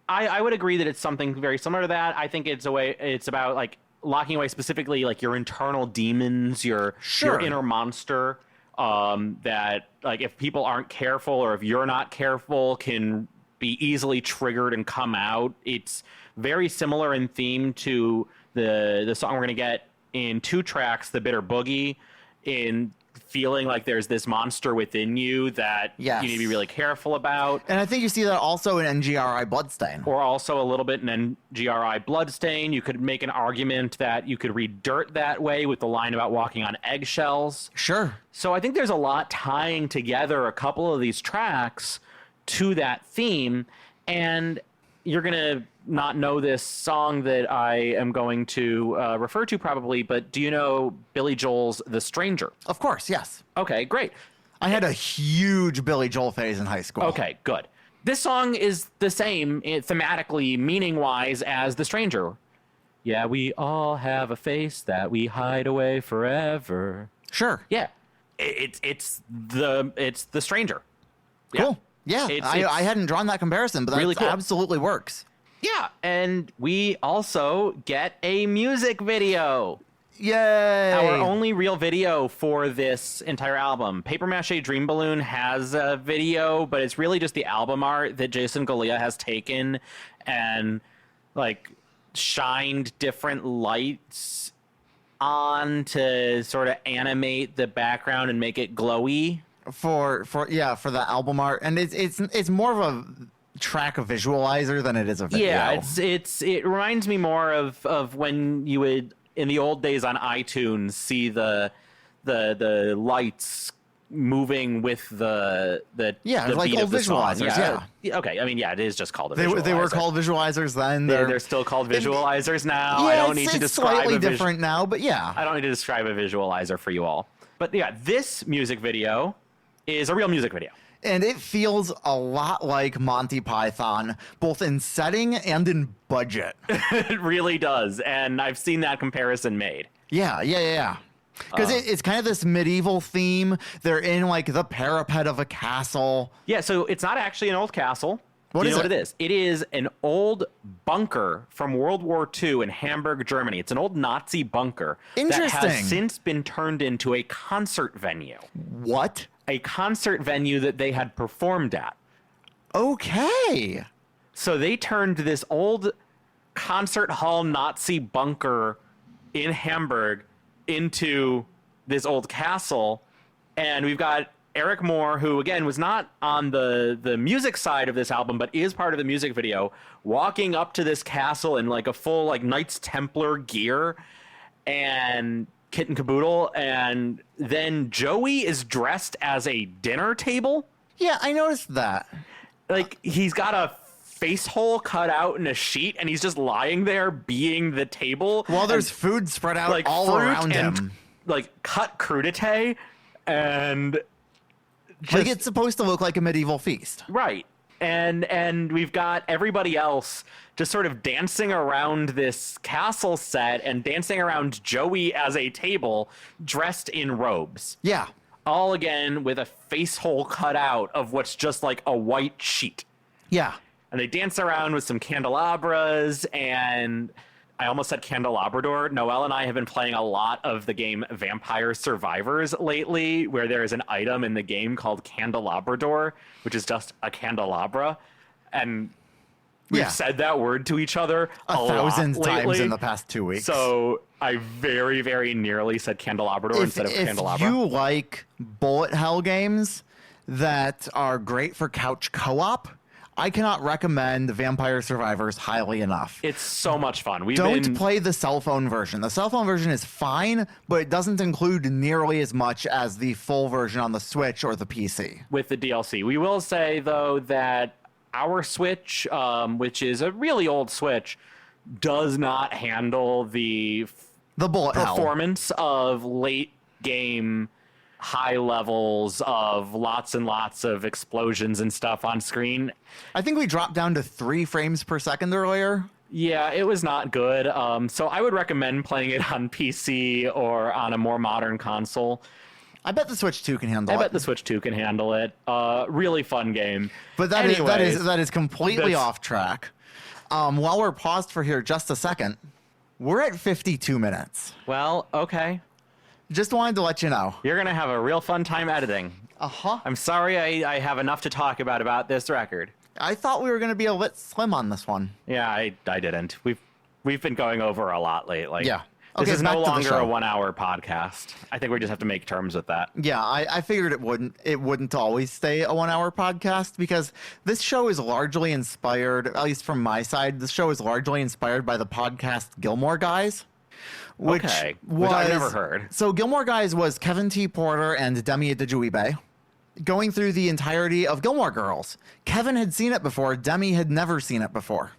I would agree that it's something very similar to that. I think it's about like locking away specifically like your internal demons, your inner monster, that like if people aren't careful or if you're not careful can be easily triggered and come out. It's very similar in theme to the song we're going to get in 2 tracks, The Bitter Boogie, in feeling like there's this monster within you that you need to be really careful about. And I think you see that also in NGRI Bloodstain. Or also a little bit in NGRI Bloodstain. You could make an argument that you could read Dirt that way with the line about walking on eggshells. Sure. So I think there's a lot tying together a couple of these tracks to that theme. And you're going to not know this song that I am going to refer to probably, but do you know Billy Joel's The Stranger? Of course, yes. Okay, great. I had a huge Billy Joel phase in high school. Okay, good. This song is the same thematically, meaning-wise, as The Stranger. Yeah, we all have a face that we hide away forever. Sure. Yeah, it's The Stranger. Cool. Yeah, I hadn't drawn that comparison, but that really cool. Absolutely works. Yeah, and we also get a music video. Yay! Our only real video for this entire album. Paper Mâché Dream Balloon has a video, but it's really just the album art that Jason Galea has taken and like shined different lights on to sort of animate the background and make it glowy. For the album art, and it's more of a track visualizer than it is a video. Yeah, it reminds me more of when you would in the old days on iTunes see the lights moving with the like beat old of the visualizers. Song. Yeah. Okay. I mean, yeah, it is just called a visualizer. They were called visualizers then. They're still called visualizers now. Yeah, I don't need to describe slightly different now, but yeah. I don't need to describe a visualizer for you all. But yeah, this music video is a real music video. And it feels a lot like Monty Python, both in setting and in budget. It really does. And I've seen that comparison made. Yeah. Because it's kind of this medieval theme. They're in like the parapet of a castle. Yeah, so it's not actually an old castle. What it is? It is an old bunker from World War II in Hamburg, Germany. It's an old Nazi bunker that has since been turned into a concert venue. What? A concert venue that they had performed at. Okay. So they turned this old concert hall Nazi bunker in Hamburg into this old castle. And we've got Eric Moore, who, again, was not on the music side of this album, but is part of the music video, walking up to this castle in like a full like Knights Templar gear and kit and caboodle, and then Joey is dressed as a dinner table. Yeah, I noticed that. Like, he's got a face hole cut out in a sheet, and he's just lying there being the table. While there's food spread out like all around him. Like, cut crudité, and like it's supposed to look like a medieval feast. Right. And we've got everybody else just sort of dancing around this castle set and dancing around Joey as a table dressed in robes. Yeah. All again with a face hole cut out of what's just like a white sheet. Yeah. And they dance around with some candelabras, and I almost said candelabrador. Noelle and I have been playing a lot of the game Vampire Survivors lately, where there is an item in the game called candelabrador, which is just a candelabra. And we've said that word to each other a 1,000 times in the past 2 weeks. So I very, very nearly said candelabrador instead of candelabra. If you like bullet hell games that are great for couch co-op, I cannot recommend Vampire Survivors highly enough. It's so much fun. Don't play the cell phone version. The cell phone version is fine, but it doesn't include nearly as much as the full version on the Switch or the PC. With the DLC. We will say, though, that our Switch, which is a really old Switch, does not handle the bullet hell. performance of late game high levels of lots and lots of explosions and stuff on screen. I think we dropped down to 3 frames per second earlier. Yeah, it was not good. So I would recommend playing it on PC or on a more modern console. I bet the Switch 2 can handle it. I bet the Switch 2 can handle it. Really fun game. But that is completely off track. While we're paused for here just a second, we're at 52 minutes. Well, okay. Just wanted to let you know. You're going to have a real fun time editing. Uh-huh. I'm sorry I have enough to talk about this record. I thought we were going to be a bit slim on this one. Yeah, I didn't. We've been going over a lot lately. Yeah. This Okay, is back no to the longer show. a 1 hour podcast. I think we just have to make terms with that. Yeah, I figured it wouldn't always stay a 1 hour podcast because this show is largely inspired, at least from my side, this show is largely inspired by the podcast Gilmore Guys. Which I've never heard. So Gilmore Guys was Kevin T. Porter and Demi Adejuyigbe going through the entirety of Gilmore Girls. Kevin had seen it before. Demi had never seen it before.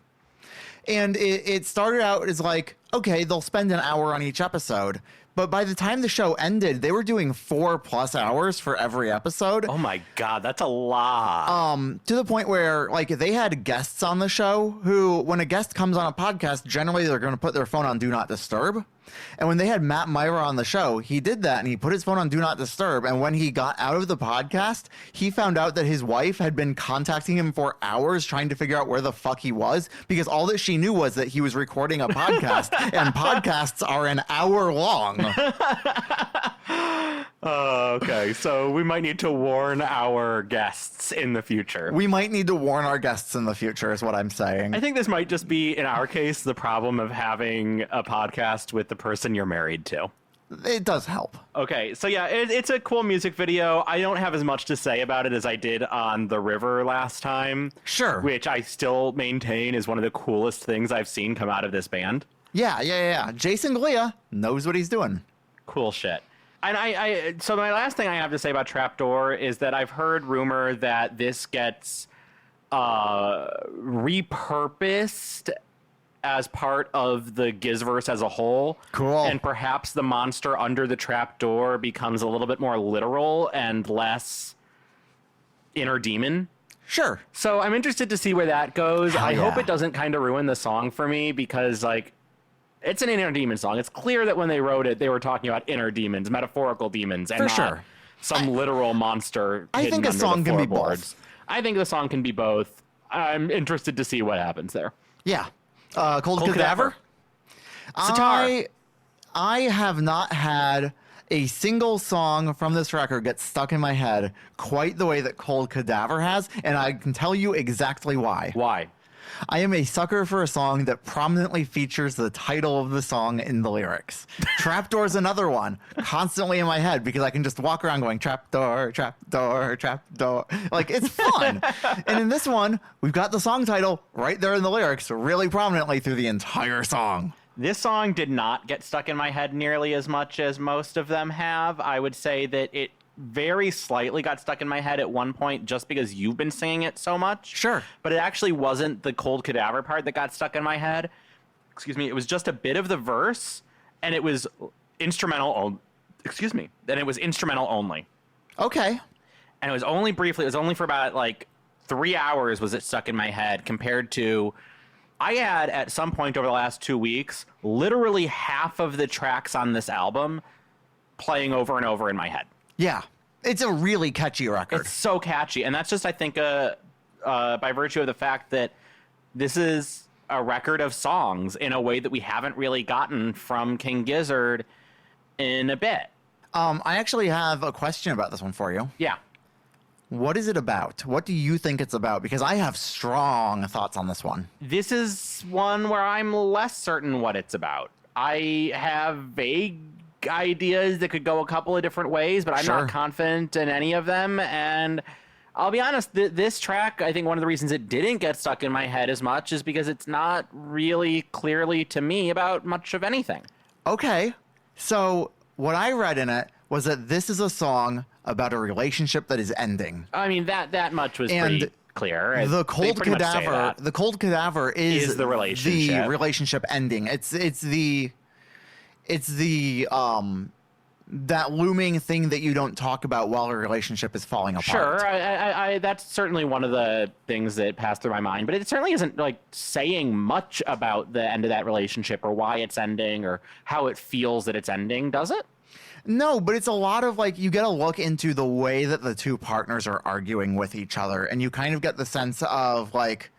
And it started out as like, okay, they'll spend an hour on each episode. But by the time the show ended, they were doing 4+ hours for every episode. Oh my God, that's a lot. To the point where, like, they had guests on the show who, when a guest comes on a podcast, generally they're going to put their phone on Do Not Disturb. And when they had Matt Myra on the show, he did that and he put his phone on Do Not Disturb. And when he got out of the podcast, he found out that his wife had been contacting him for hours trying to figure out where the fuck he was, because all that she knew was that he was recording a podcast and podcasts are an hour long. Okay, so we might need to warn our guests in the future. We might need to warn our guests in the future is what I'm saying. I think this might just be, in our case, the problem of having a podcast with the person you're married to. It does help. Okay, so yeah, it's a cool music video. I don't have as much to say about it as I did on The River last time. Sure. Which I still maintain is one of the coolest things I've seen come out of this band. Yeah. Jason Galea knows what he's doing. Cool shit. And so my last thing I have to say about Trapdoor is that I've heard rumor that this gets repurposed as part of the Gizverse as a whole. Cool. And perhaps the monster under the trapdoor becomes a little bit more literal and less inner demon. Sure. So I'm interested to see where that goes. Hell I hope yeah. it doesn't kind of ruin the song for me because, like, it's an inner demon song. It's clear that when they wrote it, they were talking about inner demons, metaphorical demons, and For not sure. some literal monster. I think a song can be both. I think the song can be both. I'm interested to see what happens there. Yeah. Cold Cadaver? Sitar. I have not had a single song from this record get stuck in my head quite the way that Cold Cadaver has, and I can tell you exactly why. Why? I am a sucker for a song that prominently features the title of the song in the lyrics. Trapdoor's another one, constantly in my head because I can just walk around going trapdoor, trapdoor, trapdoor. Like, it's fun. And in this one, we've got the song title right there in the lyrics, really prominently through the entire song. This song did not get stuck in my head nearly as much as most of them have. I would say that it very slightly got stuck in my head at one point just because you've been singing it so much. Sure. But it actually wasn't the Cold Cadaver part that got stuck in my head. Excuse me. It was just a bit of the verse, and it was instrumental. Then it was instrumental only. Okay. And it was only briefly. It was only for about like 3 hours was it stuck in my head compared to... I had, at some point over the last 2 weeks, literally half of the tracks on this album playing over and over in my head. Yeah. It's a really catchy record. It's so catchy. And that's just, I think, by virtue of the fact that this is a record of songs in a way that we haven't really gotten from King Gizzard in a bit. I actually have a question about this one for you. Yeah. What is it about? What do you think it's about? Because I have strong thoughts on this one. This is one where I'm less certain what it's about. I have vague ideas that could go a couple of different ways, but I'm not confident in any of them. And I'll be honest, this track, I think one of the reasons it didn't get stuck in my head as much is because it's not really clearly to me about much of anything. Okay. So what I read in it was that this is a song about a relationship that is ending. I mean, that much was And pretty clear. The They cold pretty much say cadaver. that. The cold cadaver is the relationship. The relationship ending. It's the that looming thing that you don't talk about while a relationship is falling apart. Sure, I that's certainly one of the things that passed through my mind, but it certainly isn't like saying much about the end of that relationship or why it's ending or how it feels that it's ending, does it? No, but it's a lot of like you get a look into the way that the two partners are arguing with each other, and you kind of get the sense of like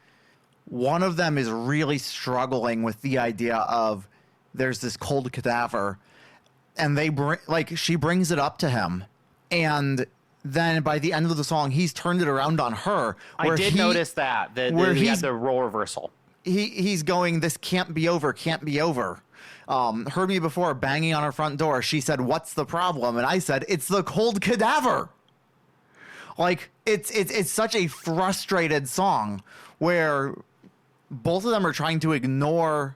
one of them is really struggling with the idea of there's this cold cadaver, and she brings it up to him, and then by the end of the song he's turned it around on her. I did notice that where he had the role reversal. He's going, this can't be over, can't be over. Heard me before banging on her front door. She said, what's the problem? And I said, it's the cold cadaver. Like it's such a frustrated song where both of them are trying to ignore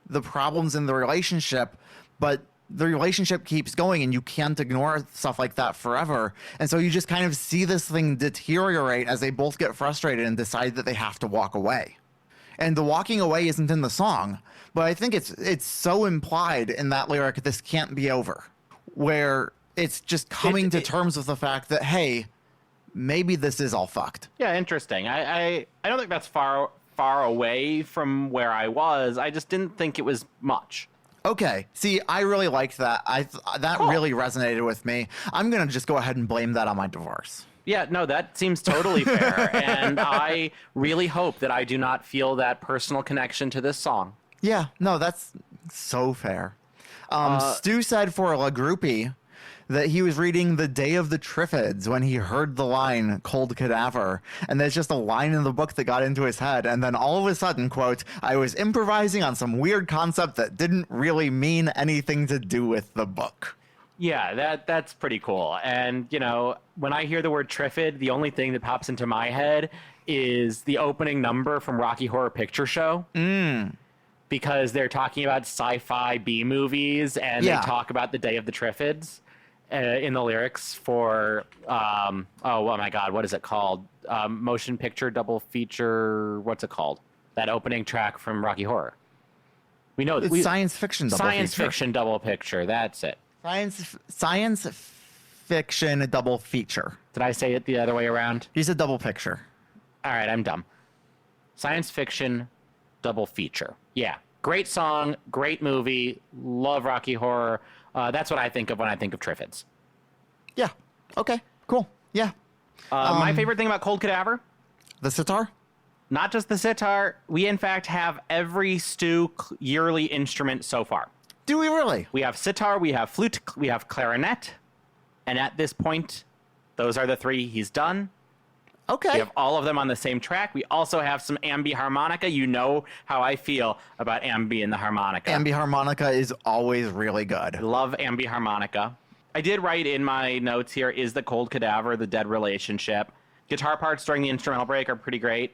the problems in the relationship, but the relationship keeps going and you can't ignore stuff like that forever. And so you just kind of see this thing deteriorate as they both get frustrated and decide that they have to walk away. And the walking away isn't in the song, but I think it's so implied in that lyric, this can't be over, where it's just coming to terms with the fact that, hey, maybe this is all fucked. Yeah, interesting. I don't think that's far away from where I was. I just didn't think it was much. Okay. See, I really liked that. That Cool. really resonated with me. I'm going to just go ahead and blame that on my divorce. Yeah, no, that seems totally fair. And I really hope that I do not feel that personal connection to this song. Yeah, no, that's so fair. Stu said for La Groupie that he was reading The Day of the Triffids when he heard the line cold cadaver, and there's just a line in the book that got into his head, and then all of a sudden, quote, I was improvising on some weird concept that didn't really mean anything to do with the book. Yeah, that's pretty cool. And, you know, when I hear the word Triffid, the only thing that pops into my head is the opening number from Rocky Horror Picture Show. Because they're talking about sci-fi B movies, and they talk about the Day of the Triffids in the lyrics for, oh my God, what is it called? Motion picture double feature, what's it called? That opening track from Rocky Horror. We know that. It's science fiction double Science feature. fiction double picture, that's it. Science fiction double feature. Did I say it the other way around? He said double picture. All right, I'm dumb. Science fiction double feature. Yeah. Great song, great movie, love Rocky Horror. That's what I think of when I think of Triffids. Yeah. Okay. Cool. Yeah. My favorite thing about Cold Cadaver? The sitar? Not just the sitar. We, in fact, have every Stu yearly instrument so far. Do we really? We have sitar, we have flute, we have clarinet. And at this point, those are the three he's done. Okay. We have all of them on the same track. We also have some ambi harmonica. You know how I feel about ambi and the harmonica. Ambi harmonica is always really good. I love ambi harmonica. I did write in my notes here, is the cold cadaver the dead relationship? Guitar parts during the instrumental break are pretty great.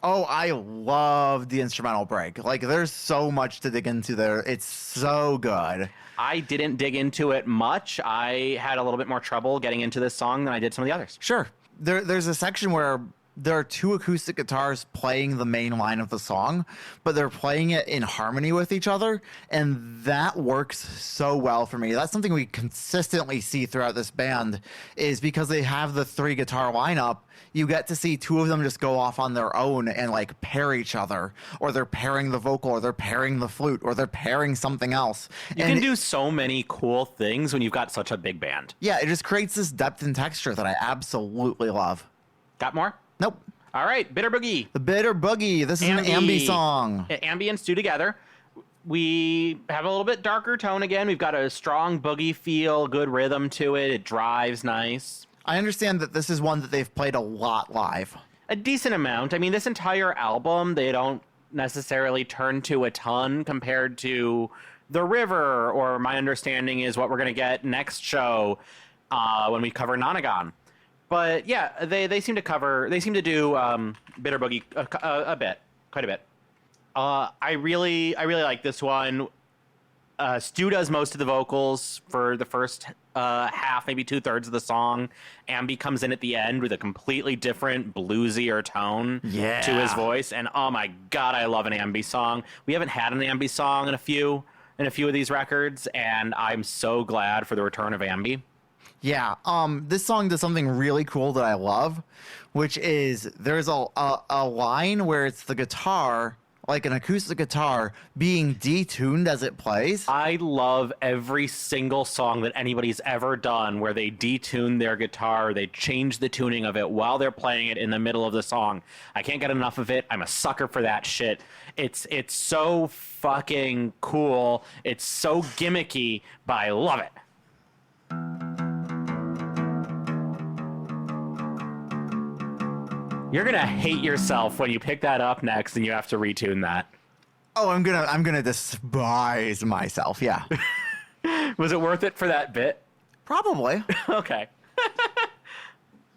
Oh, I love the instrumental break. Like, there's so much to dig into there. It's so good. I didn't dig into it much. I had a little bit more trouble getting into this song than I did some of the others. Sure. There's a section where there are two acoustic guitars playing the main line of the song, but they're playing it in harmony with each other, and that works so well for me. That's something we consistently see throughout this band, is because they have the three guitar lineup, you get to see two of them just go off on their own and like pair each other, or they're pairing the vocal, or they're pairing the flute, or they're pairing something else. You can do so many cool things when you've got such a big band. Yeah, it just creates this depth and texture that I absolutely love. Got more? Nope. All right, Bitter Boogie. The Bitter Boogie. This is an ambi song. Ambi and Stu together. We have a little bit darker tone again. We've got a strong boogie feel, good rhythm to it. It drives nice. I understand that this is one that they've played a lot live. A decent amount. I mean, this entire album, they don't necessarily turn to a ton compared to The River, or my understanding is what we're going to get next show when we cover Nonagon. But yeah, they seem to do Bitter Boogie a bit, quite a bit. I really like this one. Stu does most of the vocals for the first half, maybe 2/3 of the song. Ambi comes in at the end with a completely different bluesier tone to his voice. And oh my God, I love an Ambi song. We haven't had an Ambi song in a few of these records, and I'm so glad for the return of Ambi. Yeah, this song does something really cool that I love, which is there's a line where it's the guitar, like an acoustic guitar, being detuned as it plays. I love every single song that anybody's ever done where they detune their guitar, they change the tuning of it while they're playing it in the middle of the song. I can't get enough of it. I'm a sucker for that shit. It's so fucking cool. It's so gimmicky, but I love it. You're gonna hate yourself when you pick that up next and you have to retune that. Oh, I'm gonna despise myself. Yeah. Was it worth it for that bit? Probably. Okay.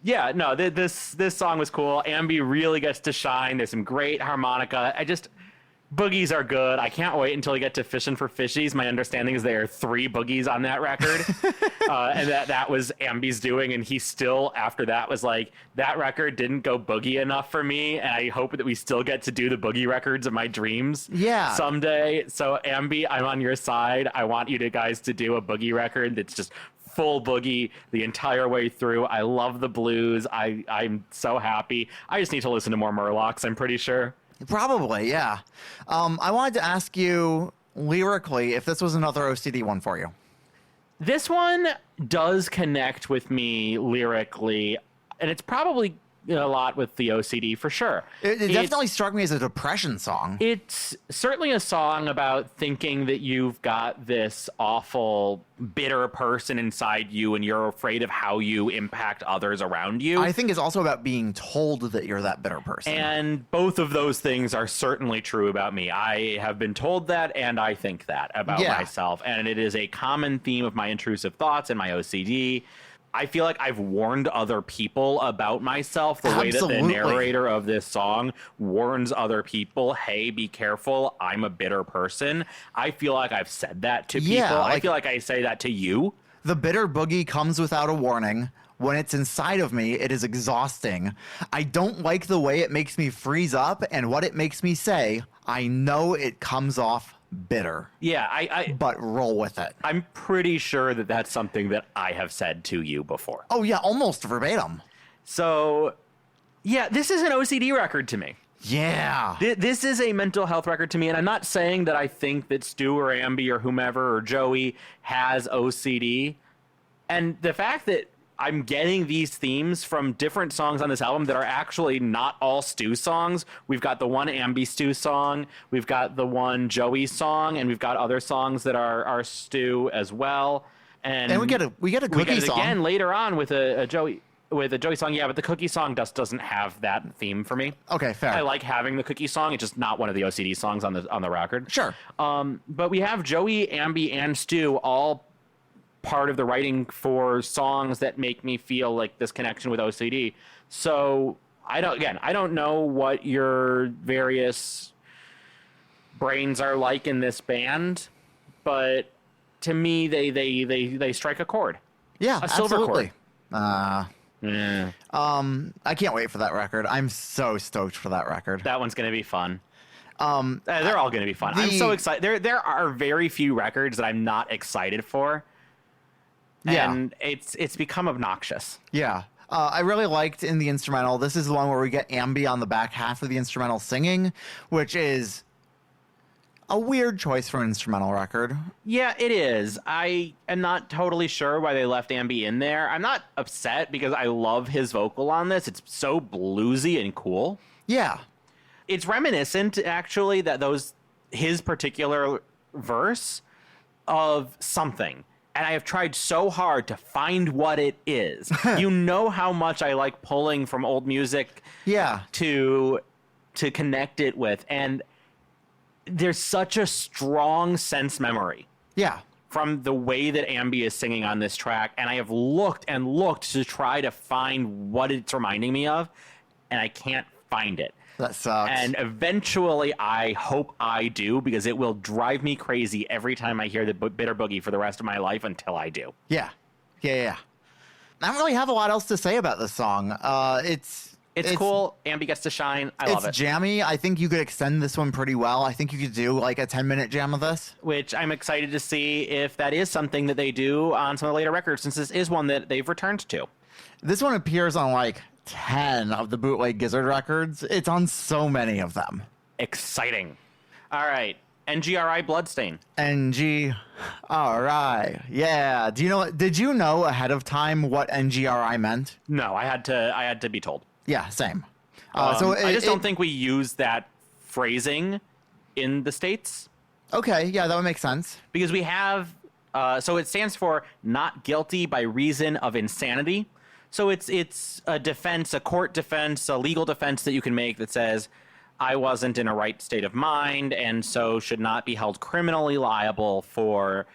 Yeah, no, this song was cool. Ambi really gets to shine. There's some great harmonica. Boogies are good. I can't wait until we get to Fishin' for Fishies. My understanding is there are 3 boogies on that record. And that was Ambi's doing. And he still, after that, was like, that record didn't go boogie enough for me. And I hope that we still get to do the boogie records of my dreams someday. So Ambi, I'm on your side. I want you guys to do a boogie record that's just full boogie the entire way through. I love the blues. I'm so happy. I just need to listen to more Murlocs, I'm pretty sure. Probably, yeah. I wanted to ask you lyrically if this was another OCD one for you. This one does connect with me lyrically, and it's probably a lot with the OCD for sure. It definitely struck me as a depression song. It's certainly a song about thinking that you've got this awful, bitter person inside you and you're afraid of how you impact others around you. I think it's also about being told that you're that bitter person. And both of those things are certainly true about me. I have been told that, and I think that about myself. And it is a common theme of my intrusive thoughts and my OCD. I feel like I've warned other people about myself the way that the narrator of this song warns other people, hey, be careful, I'm a bitter person. I feel like I've said that to people. I feel like I say that to you. The bitter boogie comes without a warning. When it's inside of me, it is exhausting. I don't like the way it makes me freeze up and what it makes me say. I know it comes off bitter. Yeah, but roll with it. I'm pretty sure that that's something that I have said to you before. Oh yeah, almost verbatim. So, yeah, this is an OCD record to me. Yeah. This is a mental health record to me, and I'm not saying that I think that Stu or Ambi or whomever or Joey has OCD. And the fact that I'm getting these themes from different songs on this album that are actually not all Stu songs. We've got the one Ambi Stu song, we've got the one Joey song, and we've got other songs that are Stu as well. And we get a cookie song again later on with a Joey song. Yeah, but the cookie song just doesn't have that theme for me. Okay, fair. I like having the cookie song. It's just not one of the OCD songs on the record. Sure. But we have Joey, Ambi, and Stu all part of the writing for songs that make me feel like this connection with OCD. So I don't know what your various brains are like in this band, but to me they strike a chord. Yeah, a silver absolutely. chord. I can't wait for that record. I'm so stoked for that record. That one's gonna be fun. They're all gonna be fun. I'm so excited. There are very few records that I'm not excited for. And it's become obnoxious. Yeah. I really liked in the instrumental, this is the one where we get Ambi on the back half of the instrumental singing, which is a weird choice for an instrumental record. Yeah, it is. I am not totally sure why they left Ambi in there. I'm not upset because I love his vocal on this. It's so bluesy and cool. Yeah. It's reminiscent, actually, that his particular verse of something. And I have tried so hard to find what it is. You know how much I like pulling from old music to connect it with. And there's such a strong sense memory. Yeah. From the way that Ambi is singing on this track. And I have looked and looked to try to find what it's reminding me of. And I can't find it. That sucks. And eventually, I hope I do, because it will drive me crazy every time I hear the Bitter Boogie for the rest of my life until I do. Yeah. Yeah. I don't really have a lot else to say about this song. It's cool. Ambi gets to shine. I love it. It's jammy. I think you could extend this one pretty well. I think you could do like a 10-minute jam of this. Which I'm excited to see if that is something that they do on some of the later records, since this is one that they've returned to. This one appears on like 10 of the bootleg Gizzard records. It's on so many of them. Exciting. All right. NGRI Bloodstain. NGRI. Yeah. Did you know ahead of time what NGRI meant? No, I had to be told. Yeah, same. I just don't think we use that phrasing in the States. Okay, yeah, that would make sense. Because we have, so it stands for not guilty by reason of insanity. So it's a defense, a court defense, a legal defense that you can make that says, I wasn't in a right state of mind and so should not be held criminally liable for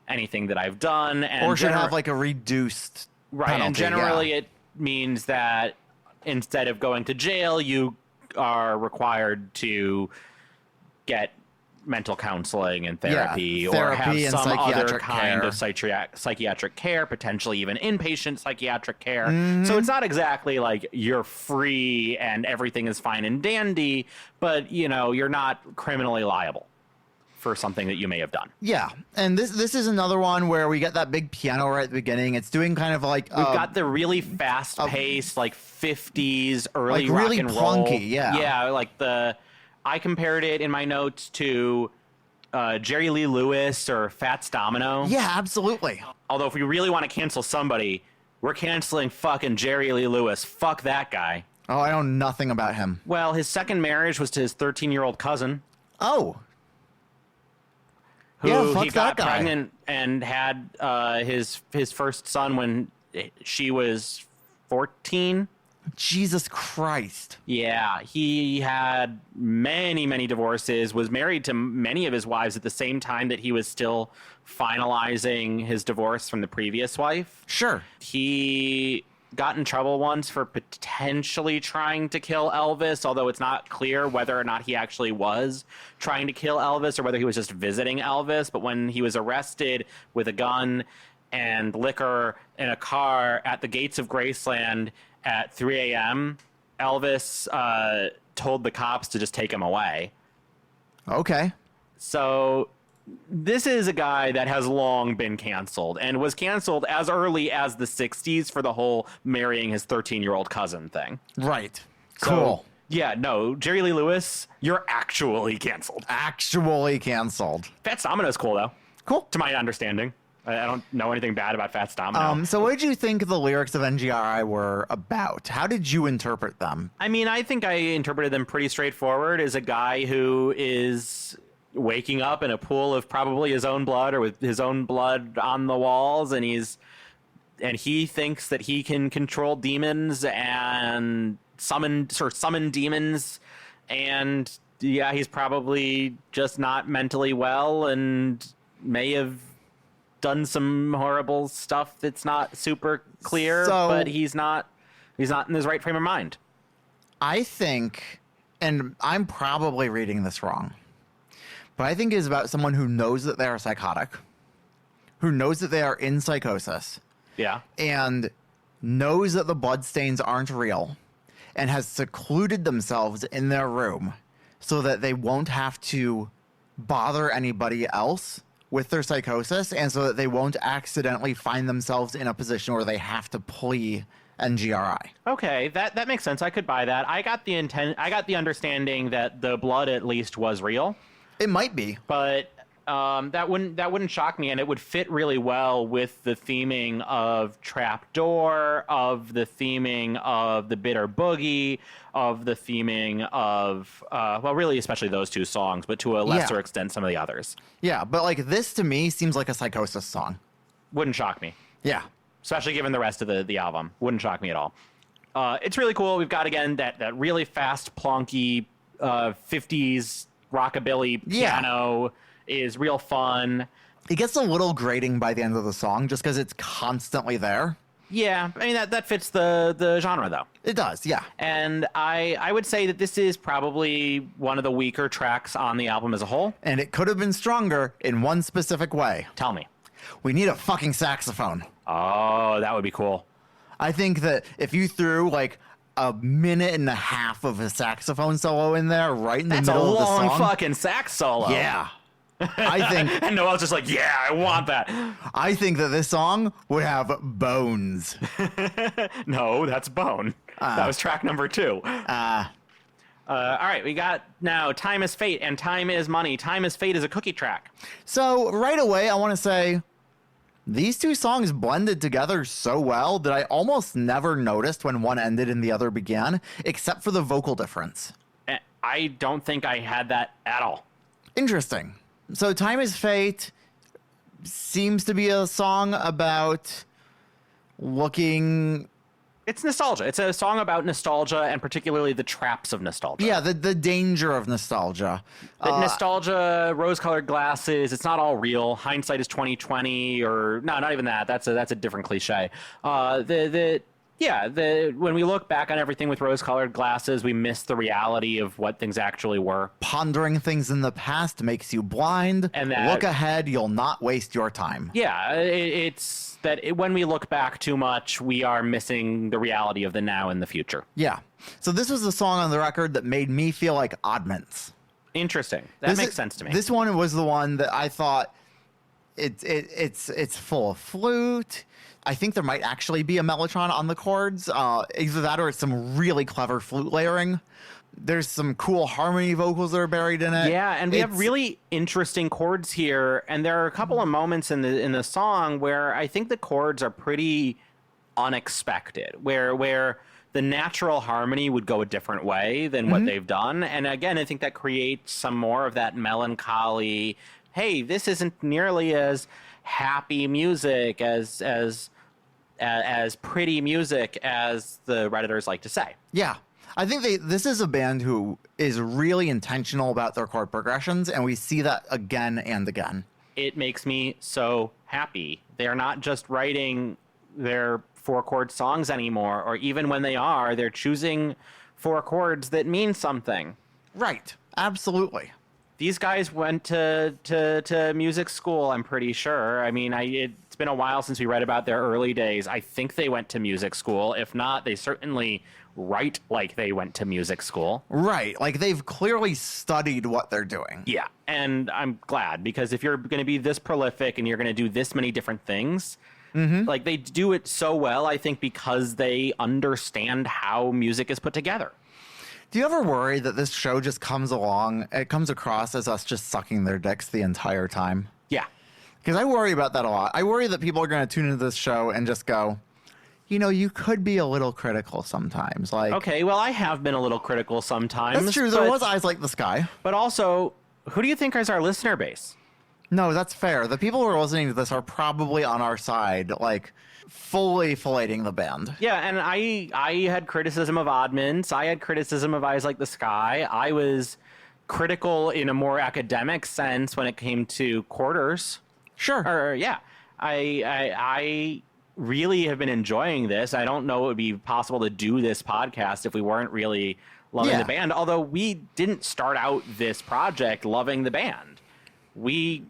anything that I've done. And or should have like a reduced penalty, and generally it means that instead of going to jail, you are required to get mental counseling and therapy, or have some other kind of psychiatric care, potentially even inpatient psychiatric care. Mm-hmm. So it's not exactly like you're free and everything is fine and dandy, but you're not criminally liable for something that you may have done. Yeah, and this is another one where we get that big piano right at the beginning. It's doing kind of like we've got the really fast paced, like 50s early like rock really and roll. Plunky, yeah, like I compared it in my notes to Jerry Lee Lewis or Fats Domino. Yeah, absolutely. Although if we really want to cancel somebody, we're canceling fucking Jerry Lee Lewis. Fuck that guy. Oh, I know nothing about him. Well, his second marriage was to his 13-year-old cousin. Oh. Who he got pregnant and had his first son when she was 14. Jesus Christ. Yeah, he had many divorces, was married to many of his wives at the same time that he was still finalizing his divorce from the previous wife. Sure. He got in trouble once for potentially trying to kill Elvis, although it's not clear whether or not he actually was trying to kill Elvis or whether he was just visiting Elvis. But when he was arrested with a gun and liquor in a car at the gates of Graceland at 3 a.m., Elvis told the cops to just take him away. Okay. So this is a guy that has long been canceled and was canceled as early as the 60s for the whole marrying his 13-year-old cousin thing. Right. So, cool. Yeah, no, Jerry Lee Lewis, you're actually canceled. Actually canceled. Fats Domino's cool, though. Cool. To my understanding. I don't know anything bad about Fats Domino. So what did you think the lyrics of NGRI were about? How did you interpret them? I mean, I think I interpreted them pretty straightforward as a guy who is waking up in a pool of probably his own blood or with his own blood on the walls, and he thinks that he can control demons and summon demons, and yeah, he's probably just not mentally well and may have done some horrible stuff that's not super clear, but he's not in his right frame of mind. I think, and I'm probably reading this wrong, but I think it's about someone who knows that they are psychotic, who knows that they are in psychosis. Yeah. And knows that the bloodstains aren't real and has secluded themselves in their room so that they won't have to bother anybody else with their psychosis, and so that they won't accidentally find themselves in a position where they have to plea NGRI. Okay, that makes sense. I could buy that. I got the understanding that the blood at least was real. It might be, but that wouldn't shock me, and it would fit really well with the theming of Trapdoor, of the theming of the Bitter Boogie, of the theming of really especially those two songs, but to a lesser extent some of the others. Yeah, but like this to me seems like a Psychosis song. Wouldn't shock me. Yeah, especially given the rest of the album. Wouldn't shock me at all. It's really cool. We've got again that really fast plonky 50s rockabilly piano. Is real fun. It gets a little grating by the end of the song just because it's constantly there. Yeah, I mean that fits the genre though. It does, yeah. And I would say that this is probably one of the weaker tracks on the album as a whole. And it could have been stronger in one specific way. Tell me. We need a fucking saxophone. Oh, that would be cool. I think that if you threw like a minute and a half of a saxophone solo in there right in the That's a middle of the long song. fucking sax solo. Yeah. I think And Noel's just like, yeah, I want that. I think that this song would have bones. No, that's Bone. That was track number 2. All right, we got now Time is Fate and Time is Money. Time is Fate is a cookie track. So right away, I want to say these two songs blended together so well that I almost never noticed when one ended and the other began, except for the vocal difference. I don't think I had that at all. Interesting. So Time is Fate seems to be a song about looking... It's nostalgia. It's a song about nostalgia and particularly the traps of nostalgia. Yeah, the danger of nostalgia. The nostalgia, rose-colored glasses. It's not all real. Hindsight is 2020, or no, not even that. That's a different cliche. When we look back on everything with rose-colored glasses, we miss the reality of what things actually were. Pondering things in the past makes you blind. And that, look ahead, you'll not waste your time. Yeah, it's that when we look back too much, we are missing the reality of the now and the future. Yeah. So this was the song on the record that made me feel like Oddments. Interesting. That makes sense to me. This one was the one that I thought it's full of flute. I think there might actually be a mellotron on the chords. Either that or it's some really clever flute layering. There's some cool harmony vocals that are buried in it. Yeah, and we have really interesting chords here, and there are a couple of moments in the song where I think the chords are pretty unexpected, where the natural harmony would go a different way than what they've done. And again, I think that creates some more of that melancholy, hey, this isn't nearly as happy music, as pretty music as the Redditors like to say. Yeah. I think this is a band who is really intentional about their chord progressions, and we see that again and again. It makes me so happy. They're not just writing their 4-chord songs anymore, or even when they are, they're choosing 4 chords that mean something. Right. Absolutely. These guys went to music school, I'm pretty sure. I mean, it's been a while since we read about their early days. I think they went to music school. If not, they certainly write like they went to music school. Right. Like they've clearly studied what they're doing. Yeah. And I'm glad, because if you're going to be this prolific and you're going to do this many different things, like they do it so well, I think, because they understand how music is put together. Do you ever worry that this show just comes across as us just sucking their dicks the entire time? Yeah. Because I worry about that a lot. I worry that people are going to tune into this show and just go, you know, you could be a little critical sometimes. Like, okay, well, I have been a little critical sometimes. That's true. There was Eyes Like the Sky. But also, who do you think is our listener base? No, that's fair. The people who are listening to this are probably on our side, like fully filleting the band. Yeah, and I had criticism of Oddments. I had criticism of Eyes Like the Sky. I was critical in a more academic sense when it came to quarters. Sure. Or yeah, I really have been enjoying this. I don't know it would be possible to do this podcast if we weren't really loving the band. Although we didn't start out this project loving the band. We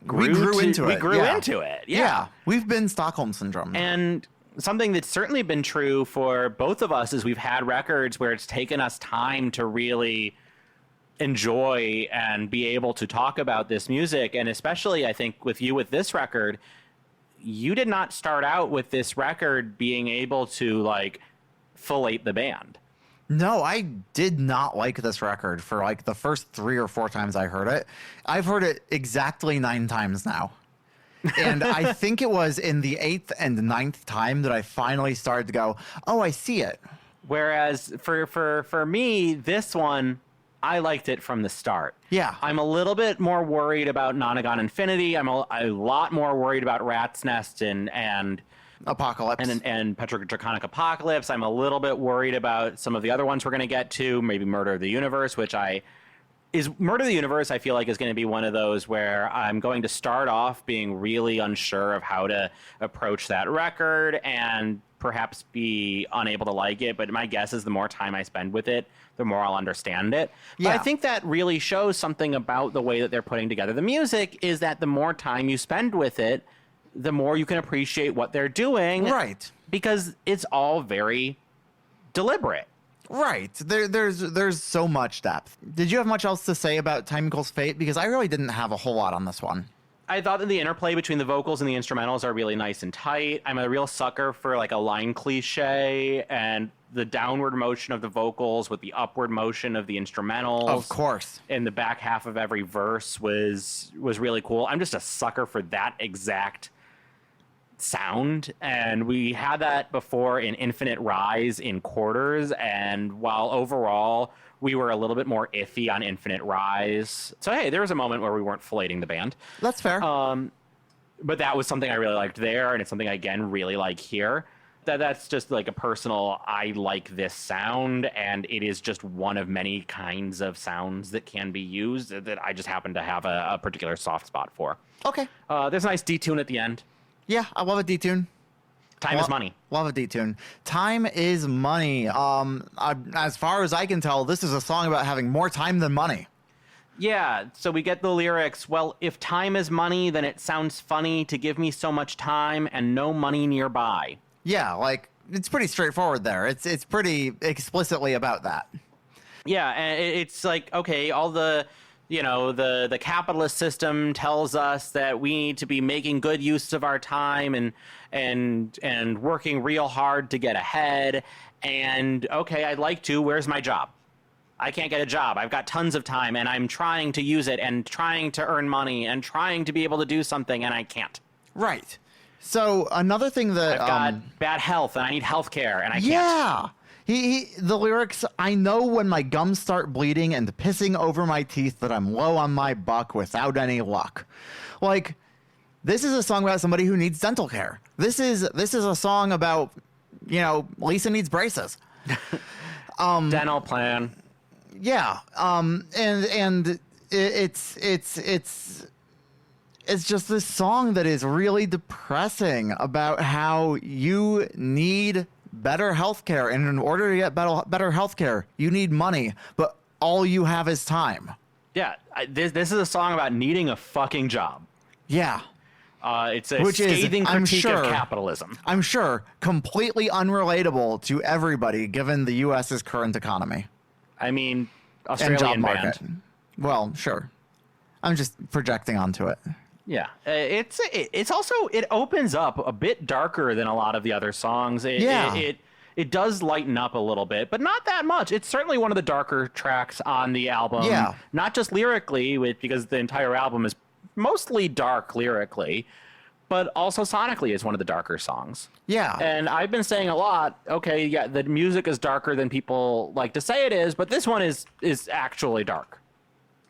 grew into it. Yeah. We've been Stockholm Syndrome. And something that's certainly been true for both of us is we've had records where it's taken us time to really enjoy and be able to talk about this music. And especially, I think, with you with this record, you did not start out with this record being able to, like, fillate the band. No, I did not like this record for like the first 3 or 4 times I heard it. I've heard it exactly 9 times now. And I think it was in the 8th and 9th time that I finally started to go, oh, I see it. Whereas for me, this one, I liked it from the start. Yeah. I'm a little bit more worried about Nonagon Infinity. I'm a lot more worried about Rat's Nest and Apocalypse. And Petrodraconic Apocalypse. I'm a little bit worried about some of the other ones we're going to get to, maybe Murder of the Universe, Murder of the Universe, I feel like, is going to be one of those where I'm going to start off being really unsure of how to approach that record and perhaps be unable to like it. But my guess is the more time I spend with it, the more I'll understand it. Yeah. But I think that really shows something about the way that they're putting together the music, is that the more time you spend with it, the more you can appreciate what they're doing. Right. Because it's all very deliberate. Right. There's so much depth. Did you have much else to say about Time Equals Fate? Because I really didn't have a whole lot on this one. I thought that the interplay between the vocals and the instrumentals are really nice and tight. I'm a real sucker for like a line cliche, and the downward motion of the vocals with the upward motion of the instrumentals. Of course. In the back half of every verse was really cool. I'm just a sucker for that exact sound, and we had that before in Infinite Rise in Quarters, and while overall we were a little bit more iffy on Infinite Rise, so hey, there was a moment where we weren't filleting the band. That's fair. But that was something I really liked there, and it's something I again really like here. That's just like a personal, I like this sound, and it is just one of many kinds of sounds that can be used that I just happen to have a particular soft spot for. Okay. There's a nice detune at the end. Yeah, I love a detune. Time is money. Love a detune. Time is money. As far as I can tell, this is a song about having more time than money. Yeah, so we get the lyrics, well, if time is money, then it sounds funny to give me so much time and no money nearby. Yeah, like, it's pretty straightforward there. It's pretty explicitly about that. Yeah, and it's like, okay, all the capitalist system tells us that we need to be making good use of our time and working real hard to get ahead. And okay, I'd like to. Where's my job? I can't get a job. I've got tons of time, and I'm trying to use it and trying to earn money and trying to be able to do something, and I can't. Right. So another thing that I've got bad health, and I need health care, and I can't. Yeah. The lyrics, I know when my gums start bleeding and pissing over my teeth that I'm low on my buck without any luck. Like, this is a song about somebody who needs dental care. This is a song about, Lisa needs braces. Dental plan. Yeah. And it's just this song that is really depressing about how you need better healthcare, and in order to get better healthcare, you need money, but all you have is time. Yeah, this is a song about needing a fucking job. Yeah. It's a scathing critique of capitalism. I'm sure completely unrelatable to everybody given the U.S.'s current economy. I mean, Australian and job market. Band. Well, sure. I'm just projecting onto it. Yeah, it's also, it opens up a bit darker than a lot of the other songs. It does lighten up a little bit, but not that much. It's certainly one of the darker tracks on the album. Yeah. Not just lyrically, because the entire album is mostly dark lyrically, but also sonically is one of the darker songs. Yeah. And I've been saying a lot, okay, yeah, the music is darker than people like to say it is, but this one is actually dark.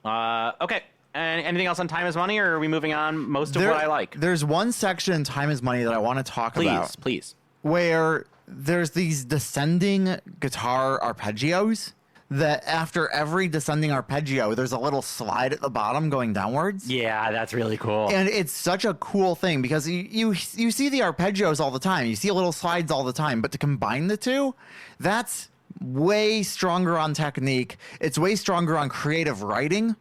Okay. And anything else on Time is Money, or are we moving on most of what I like? There's one section in Time is Money that I want to talk about. Please. Where there's these descending guitar arpeggios that after every descending arpeggio, there's a little slide at the bottom going downwards. Yeah, that's really cool. And it's such a cool thing because you see the arpeggios all the time. You see little slides all the time. But to combine the two, that's way stronger on technique. It's way stronger on creative writing.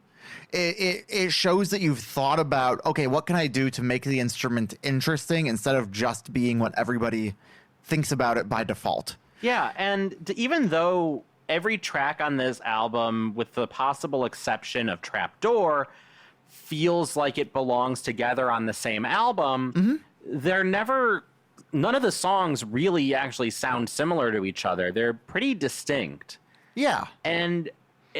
It shows that you've thought about, okay, what can I do to make the instrument interesting instead of just being what everybody thinks about it by default. Yeah, and even though every track on this album, with the possible exception of Trapdoor, feels like it belongs together on the same album, none of the songs really actually sound similar to each other. They're pretty distinct. Yeah. And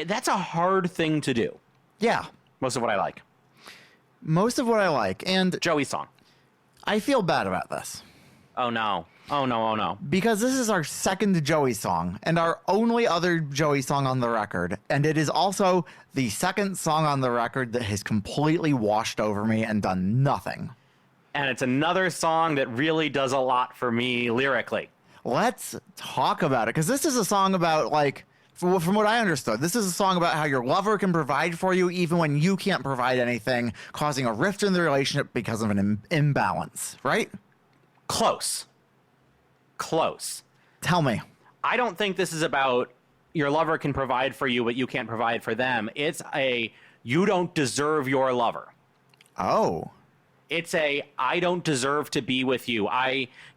that's a hard thing to do. Yeah. Most of what I like. And Joey's song. I feel bad about this. Oh no. Oh no. Because this is our second Joey song and our only other Joey song on the record. And it is also the second song on the record that has completely washed over me and done nothing. And it's another song that really does a lot for me lyrically. Let's talk about it. Because this is a song about, like, from what I understood, this is a song about how your lover can provide for you even when you can't provide anything, causing a rift in the relationship because of an imbalance, right? Close. Tell me. I don't think this is about your lover can provide for you, but you can't provide for them. It's you don't deserve your lover. Oh. It's I don't deserve to be with you.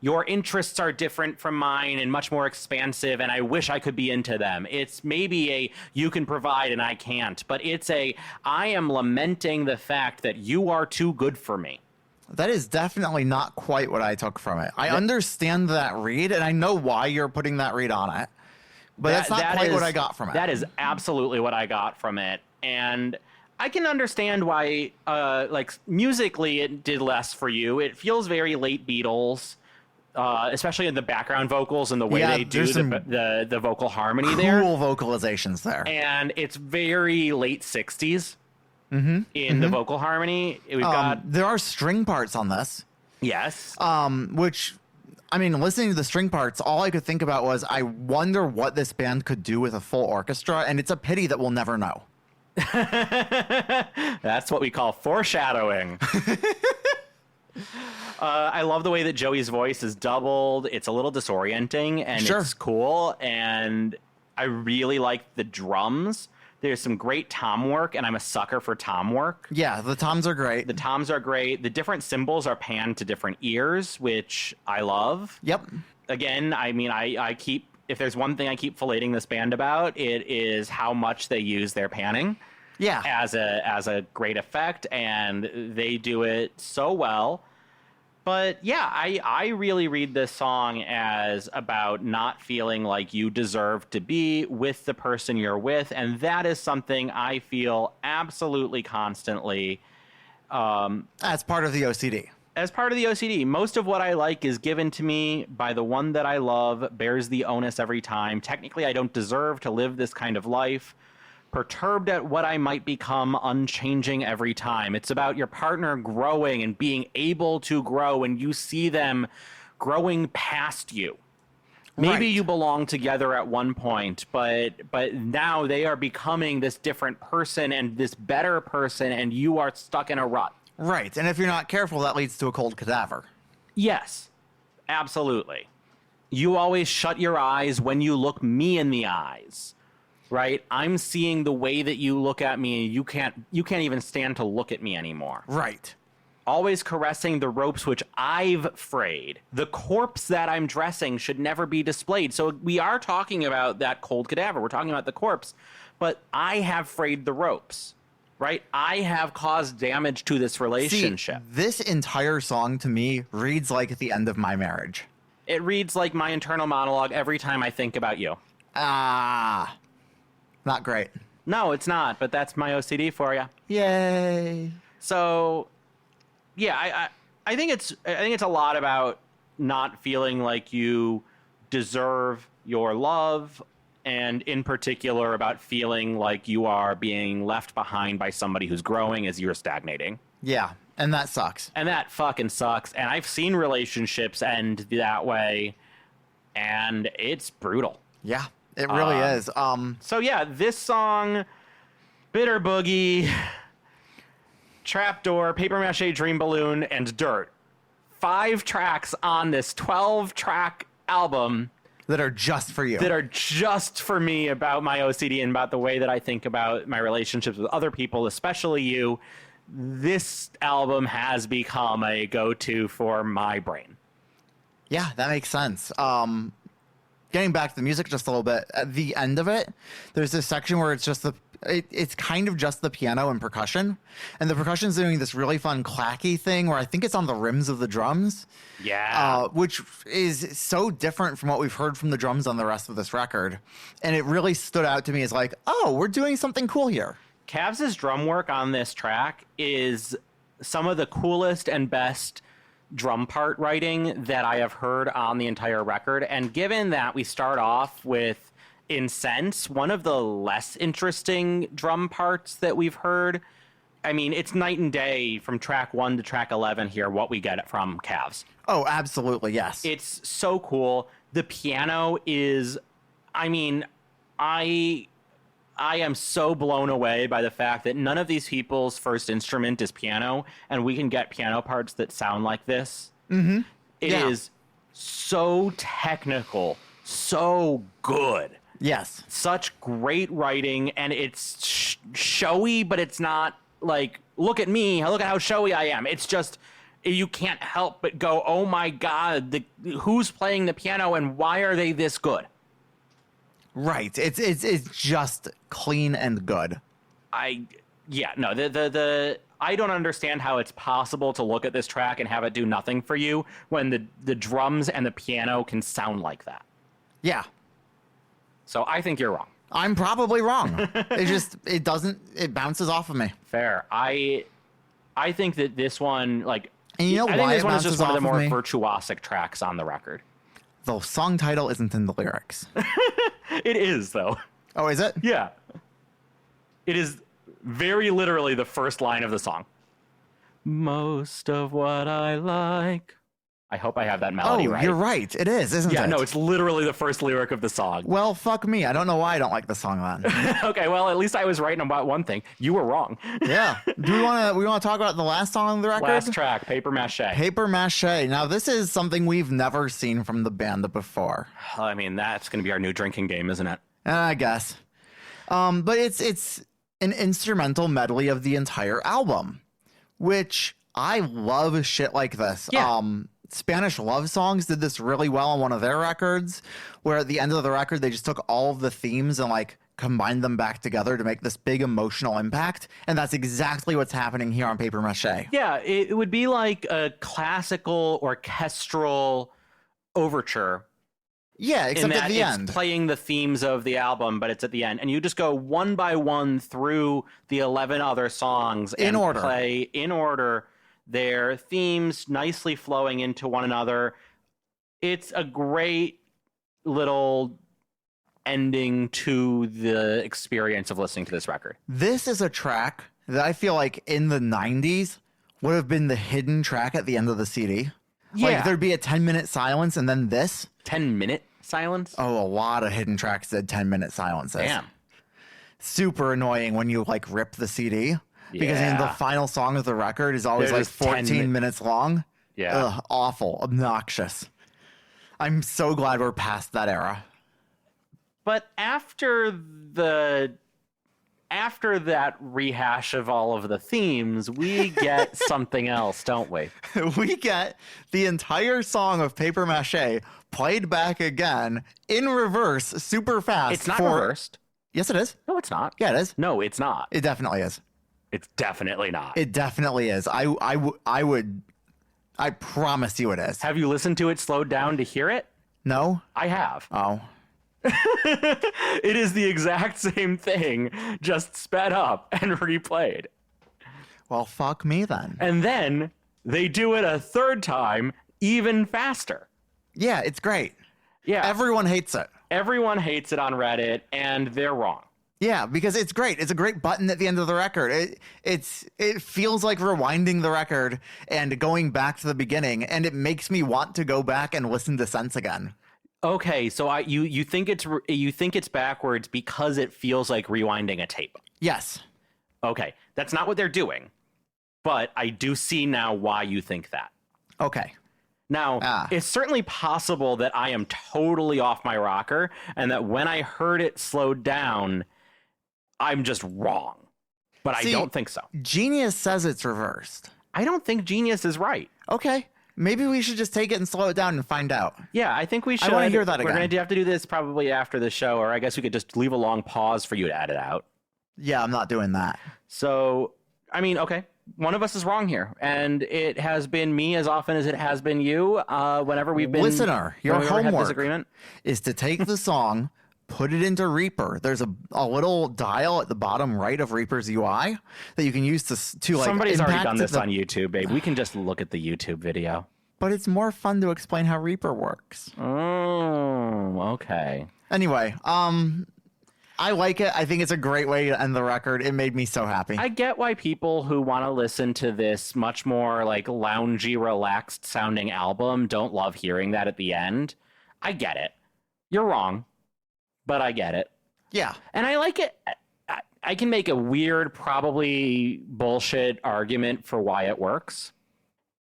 Your interests are different from mine and much more expansive, and I wish I could be into them. It's maybe you can provide and I can't, but it's I am lamenting the fact that you are too good for me. That is definitely not quite what I took from it. I understand that read, and I know why you're putting that read on it, but that's not quite what I got from it. That is absolutely what I got from it, and I can understand why, like, musically it did less for you. It feels very late Beatles, especially in the background vocals and the way they do the vocal harmony there. Cool vocalizations there. And it's very late 60s in the vocal harmony. We've got... There are string parts on this. Yes. Which... I mean, listening to the string parts, all I could think about was, I wonder what this band could do with a full orchestra, and it's a pity that we'll never know. That's what we call foreshadowing. I love the way that Joey's voice is doubled. It's a little disorienting, and it's cool. And I really like the drums. There's some great tom work, and I'm a sucker for tom work. Yeah, the toms are great. The toms are great. The different cymbals are panned to different ears, which I love. Yep. Again, I mean, I keep... If there's one thing I keep filleting this band about, it is how much they use their panning as a great effect, and they do it so well. But yeah, I really read this song as about not feeling like you deserve to be with the person you're with, and that is something I feel absolutely constantly. As part of the OCD. As part of the OCD, most of what I like is given to me by the one that I love, bears the onus every time. Technically, I don't deserve to live this kind of life. Perturbed at what I might become, unchanging every time. It's about your partner growing and being able to grow, and you see them growing past you. Maybe you belong together at one point, but now they are becoming this different person and this better person, and you are stuck in a rut. Right, and if you're not careful, that leads to a cold cadaver. Yes, absolutely. You always shut your eyes when you look me in the eyes, right? I'm seeing the way that you look at me, and you can't even stand to look at me anymore. Right. Always caressing the ropes which I've frayed. The corpse that I'm dressing should never be displayed. So we are talking about that cold cadaver. We're talking about the corpse, but I have frayed the ropes. Right? I have caused damage to this relationship. See, this entire song to me reads like the end of my marriage. It reads like my internal monologue every time I think about you. Not great. No, it's not, but that's my OCD for you. Yay. So, yeah, I think it's a lot about not feeling like you deserve your love, and in particular about feeling like you are being left behind by somebody who's growing as you're stagnating. Yeah, and that sucks. And that fucking sucks. And I've seen relationships end that way, and it's brutal. Yeah, it really is. So yeah, this song, Bitter Boogie, Trapdoor, Paper Mache Dream Balloon, and Dirt. 5 tracks on this 12-track album that are just for you. That are just for me, about my OCD and about the way that I think about my relationships with other people, especially you. This album has become a go-to for my brain. Yeah, that makes sense. Getting back to the music just a little bit, at the end of it, there's this section where it's just it's kind of just the piano and percussion, and the percussion's doing this really fun clacky thing where I think it's on the rims of the drums. Yeah. Which is so different from what we've heard from the drums on the rest of this record. And it really stood out to me as like, oh, we're doing something cool here. Cavs' drum work on this track is some of the coolest and best drum part writing that I have heard on the entire record. And given that we start off with Incense, one of the less interesting drum parts that we've heard, I mean, it's night and day from track 1 to track 11 here, what we get from Cavs. Oh, absolutely, yes. It's so cool. The piano is, I mean, I am so blown away by the fact that none of these people's first instrument is piano, and we can get piano parts that sound like this. Mm-hmm. It is so technical, so good. Yes. Such great writing, and it's showy, but it's not like, look at me, look at how showy I am. It's just you can't help but go, oh my God, who's playing the piano and why are they this good? Right. It's just clean and good. I don't understand how it's possible to look at this track and have it do nothing for you when the drums and the piano can sound like that. Yeah. So I think you're wrong. I'm probably wrong. It bounces off of me. Fair. I think that this one, like, and you know I why think this it one is just bounces one of the off more me? virtuosic tracks on the record. The song title isn't in the lyrics. It is, though. Oh, is it? Yeah. It is very literally the first line of the song. Most of what I like. I hope I have that melody right. You're right. It is, isn't it? Yeah, no, it's literally the first lyric of the song. Well, fuck me. I don't know why I don't like the song then. Okay, well, at least I was right about one thing. You were wrong. Yeah. Do we want to talk about the last song on the record? Last track, Paper Mâché. Paper Mâché. Now, this is something we've never seen from the band before. I mean, that's going to be our new drinking game, isn't it? I guess. But it's an instrumental medley of the entire album, which I love shit like this. Yeah. Spanish Love Songs did this really well on one of their records, where at the end of the record, they just took all of the themes and like combined them back together to make this big emotional impact. And that's exactly what's happening here on Paper Mâché. Yeah, it would be like a classical orchestral overture. Yeah, except at the end. Playing the themes of the album, but it's at the end. And you just go one by one through the 11 other songs and play in order their themes nicely flowing into one another. It's a great little ending to the experience of listening to this record. This is a track that I feel like in the 90s would have been the hidden track at the end of the CD. Yeah. Like there'd be a 10-minute silence and then this. 10-minute silence? Oh, a lot of hidden tracks did 10-minute silences. Damn. Super annoying when you like rip the CD. Because the final song of the record is always like 14 minutes long. Yeah. Ugh, awful. Obnoxious. I'm so glad we're past that era. But after that rehash of all of the themes, we get something else, don't we? We get the entire song of Paper Mâché played back again in reverse, super fast. It's not reversed. Yes, it is. No, it's not. Yeah, it is. No, it's not. It definitely is. It's definitely not. It definitely is. I promise you it is. Have you listened to it slowed down to hear it? No. I have. Oh. It is the exact same thing, just sped up and replayed. Well, fuck me then. And then they do it a third time, even faster. Yeah, it's great. Yeah. Everyone hates it. Everyone hates it on Reddit, and they're wrong. Yeah, because it's great. It's a great button at the end of the record. It feels like rewinding the record and going back to the beginning, and it makes me want to go back and listen to Sense again. Okay, so you think it's backwards because it feels like rewinding a tape. Yes. Okay, that's not what they're doing, but I do see now why you think that. Okay. Now, it's certainly possible that I am totally off my rocker and that when I heard it slowed down, I'm just wrong. But I don't think so. Genius says it's reversed. I don't think Genius is right. Okay. Maybe we should just take it and slow it down and find out. Yeah, I think we should. I want to hear that again. We're going to have to do this probably after the show, or I guess we could just leave a long pause for you to add it out. Yeah, I'm not doing that. So, I mean, okay. One of us is wrong here, and it has been me as often as it has been you. Whenever we've been listener, your homework is to take the song, put it into Reaper. There's a little dial at the bottom right of Reaper's UI that you can use to like. Somebody's already done this on YouTube, babe. We can just look at the YouTube video. But it's more fun to explain how Reaper works. Oh, okay. Anyway, I like it. I think it's a great way to end the record. It made me so happy. I get why people who want to listen to this much more like loungy, relaxed sounding album don't love hearing that at the end. I get it. You're wrong, but I get it. Yeah. And I like it. I can make a weird, probably bullshit argument for why it works.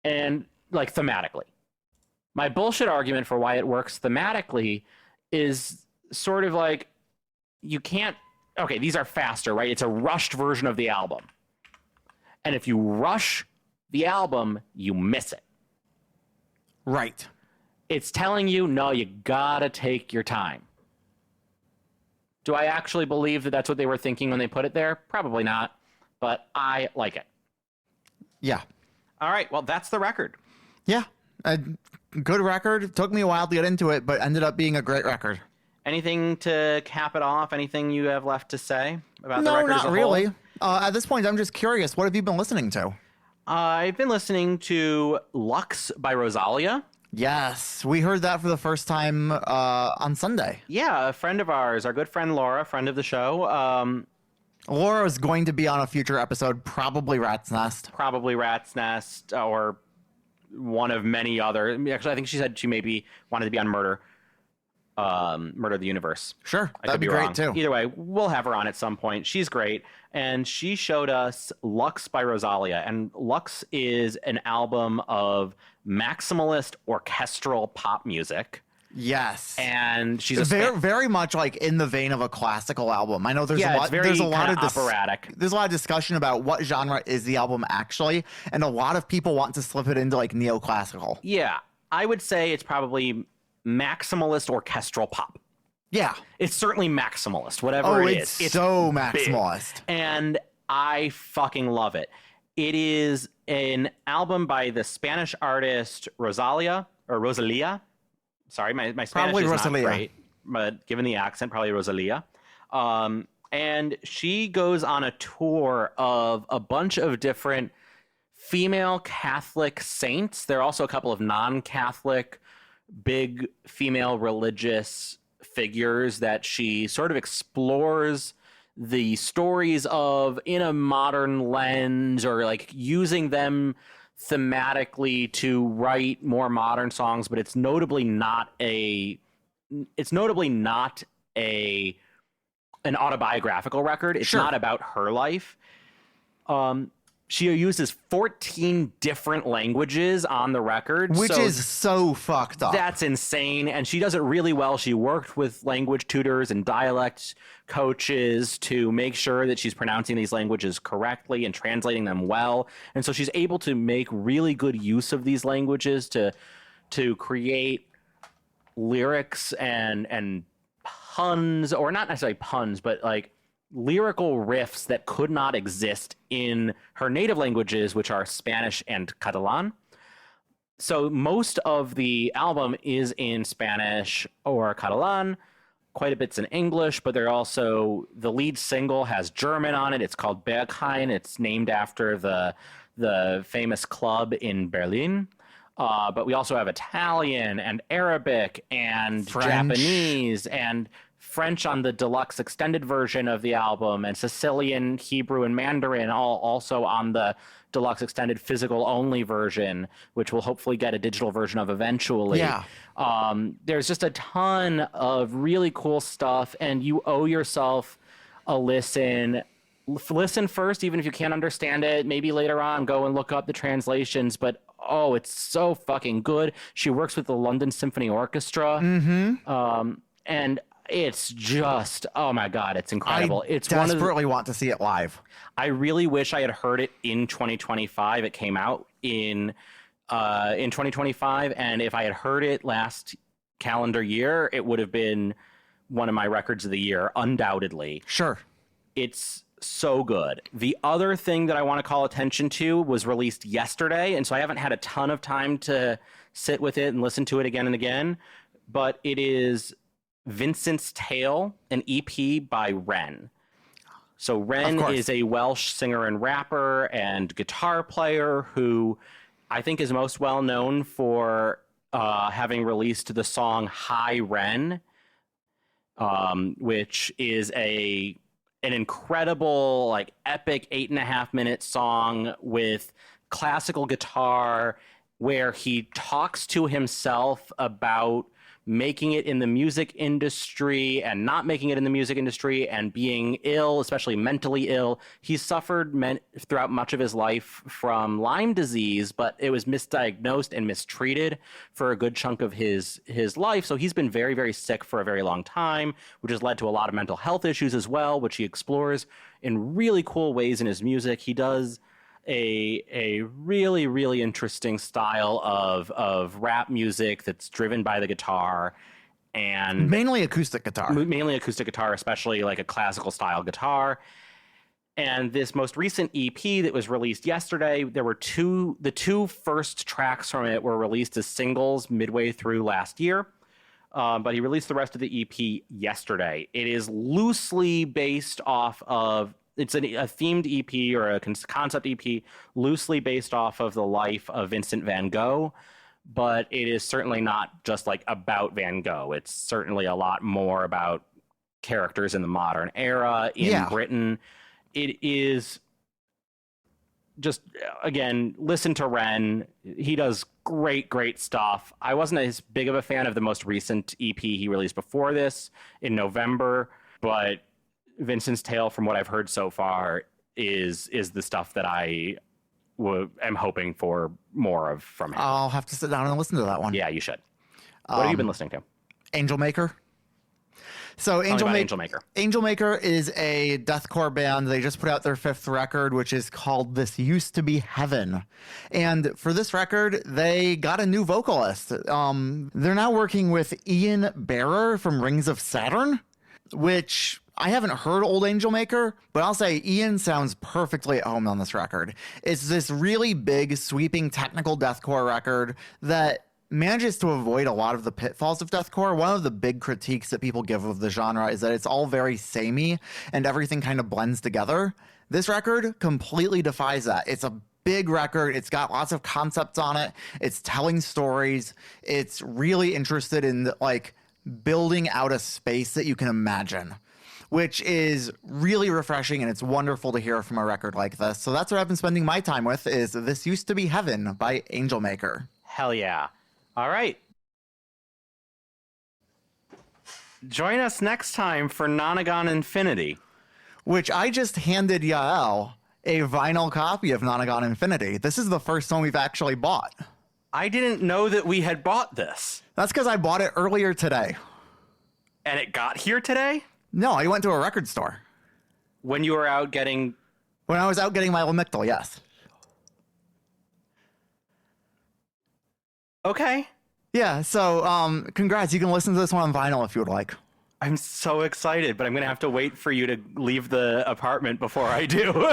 And like thematically. My bullshit argument for why it works thematically is sort of like, you can't, okay, these are faster, right? It's a rushed version of the album. And if you rush The album, you miss it. Right. It's telling you, no, you gotta take your time. Do I actually believe that that's what they were thinking when they put it there? Probably not, but I like it. Yeah. All right, well, that's the record. Yeah. A good record. It took me a while to get into it, but ended up being a great record. Anything to cap it off? Anything you have left to say about the record? No, as not a really. whole? At this point, I'm just curious. What have you been listening to? I've been listening to Lux by Rosalia. Yes, we heard that for the first time on Sunday. Yeah, a friend of ours, our good friend Laura, friend of the show. Laura is going to be on a future episode, probably Rat's Nest. Probably Rat's Nest or one of many other. Actually, I think she said she maybe wanted to be on Murder of the Universe. Sure, I that'd could be be great wrong. too. Either way, we'll have her on at some point. She's great. And she showed us Lux by Rosalia. And Lux is an album of maximalist orchestral pop music. Yes. And she's very much like in the vein of a classical album. I know there's a lot. It's very There's a lot of operatic. There's a lot of discussion about what genre is the album actually, and a lot of people want to slip it into like neoclassical. Yeah, I would say it's probably maximalist orchestral pop. Yeah. It's certainly maximalist, whatever it is. It's so big. maximalist. And I fucking love it. It is an album by the Spanish artist Rosalia. Sorry, my Spanish Probably is Rosalia. not great, but given the accent, probably Rosalia. And she goes on a tour of a bunch of different female Catholic saints. There are also a couple of non-Catholic big female religious figures that she sort of explores the stories of in a modern lens, or like using them thematically to write more modern songs, but it's notably not an autobiographical record. It's Sure. not about her life. She uses 14 different languages on the record, Which so is so fucked up. that's insane. And she does it really well. She worked with language tutors and dialect coaches to make sure that she's pronouncing these languages correctly and translating them well. And so she's able to make really good use of these languages to create lyrics and puns, or not necessarily puns, but like lyrical riffs that could not exist in her native languages, which are Spanish and Catalan. So most of the album is in Spanish or Catalan, quite a bit's in English, but they're also, the lead single has German on it. It's called Berghain. It's named after the famous club in Berlin. But we also have Italian and Arabic and French. Japanese and French on the deluxe extended version of the album, and Sicilian, Hebrew, and Mandarin all also on the deluxe extended physical only version, which we'll hopefully get a digital version of eventually. Yeah. There's just a ton of really cool stuff, and you owe yourself a listen. Listen first, even if you can't understand it. Maybe later on go and look up the translations, but oh, it's so fucking good. She works with the London Symphony Orchestra. And it's just, oh my God, it's incredible. It's desperately want to see it live. I really wish I had heard it in 2025. It came out in 2025, and if I had heard it last calendar year, it would have been one of my records of the year, undoubtedly. Sure. It's so good. The other thing that I want to call attention to was released yesterday, and so I haven't had a ton of time to sit with it and listen to it again and again, but it is Vincent's Tale, an EP by Ren. So Ren is a Welsh singer and rapper and guitar player who I think is most well known for having released the song Hi Ren, which is an incredible, like, epic 8.5-minute song with classical guitar where he talks to himself about making it in the music industry and not making it in the music industry and being ill, especially mentally ill. He suffered throughout much of his life from Lyme disease, but it was misdiagnosed and mistreated for a good chunk of his life. So he's been very, very sick for a very long time, which has led to a lot of mental health issues as well, which he explores in really cool ways in his music. He does a really, really interesting style of rap music that's driven by the guitar and Mainly acoustic guitar. mainly acoustic guitar, especially like a classical style guitar. And this most recent EP that was released yesterday, the two first tracks from it were released as singles midway through last year. But he released the rest of the EP yesterday. It is loosely based off of, it's a themed EP or a concept EP, loosely based off of the life of Vincent van Gogh. But it is certainly not just like about Van Gogh. It's certainly a lot more about characters in the modern era in Britain. It is just, again, listen to Ren. He does great stuff. I wasn't as big of a fan of the most recent EP he released before this in November, but Vincent's Tale, from what I've heard so far, is the stuff that I am hoping for more of from him. I'll have to sit down and listen to that one. Yeah, you should. What have you been listening to? Angel Maker. So Angel Maker is a deathcore band. They just put out their 5th record, which is called This Used to Be Heaven. And for this record, they got a new vocalist. They're now working with Ian Bearer from Rings of Saturn, which I haven't heard old Angel Maker, but I'll say Ian sounds perfectly at home on this record. It's this really big, sweeping technical deathcore record that manages to avoid a lot of the pitfalls of deathcore. One of the big critiques that people give of the genre is that it's all very samey and everything kind of blends together. This record completely defies that. It's a big record. It's got lots of concepts on it. It's telling stories. It's really interested in like building out a space that you can imagine, which is really refreshing, and it's wonderful to hear from a record like this. So that's what I've been spending my time with, is This Used to Be Heaven by Angel Maker. Hell yeah. All right. Join us next time for Nonagon Infinity, which I just handed Yael a vinyl copy of Nonagon Infinity. This is the first one we've actually bought. I didn't know that we had bought this. That's because I bought it earlier today. And it got here today? No, I went to a record store. When you were out getting... When I was out getting my Lamictal, yes. Okay. Yeah, so congrats. You can listen to this one on vinyl if you would like. I'm so excited, but I'm going to have to wait for you to leave the apartment before I do.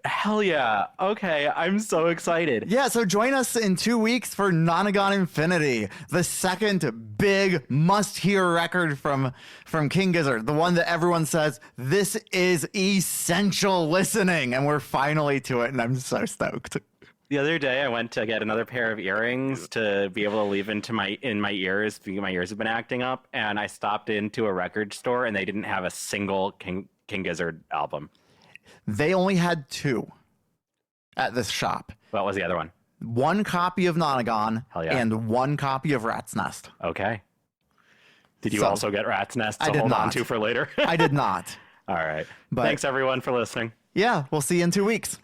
Hell yeah. Okay, I'm so excited. Yeah, so join us in 2 weeks for Nonagon Infinity, the second big must-hear record from King Gizzard, the one that everyone says, this is essential listening, and we're finally to it, and I'm so stoked. The other day, I went to get another pair of earrings to be able to leave in my ears because my ears have been acting up. And I stopped into a record store, and they didn't have a single King Gizzard album. They only had 2 at this shop. What was the other one? 1 copy of Nonagon and 1 copy of Rat's Nest. Okay. Did you also get Rat's Nest to hold on to for later? I did not. All right. But thanks, everyone, for listening. Yeah, we'll see you in 2 weeks.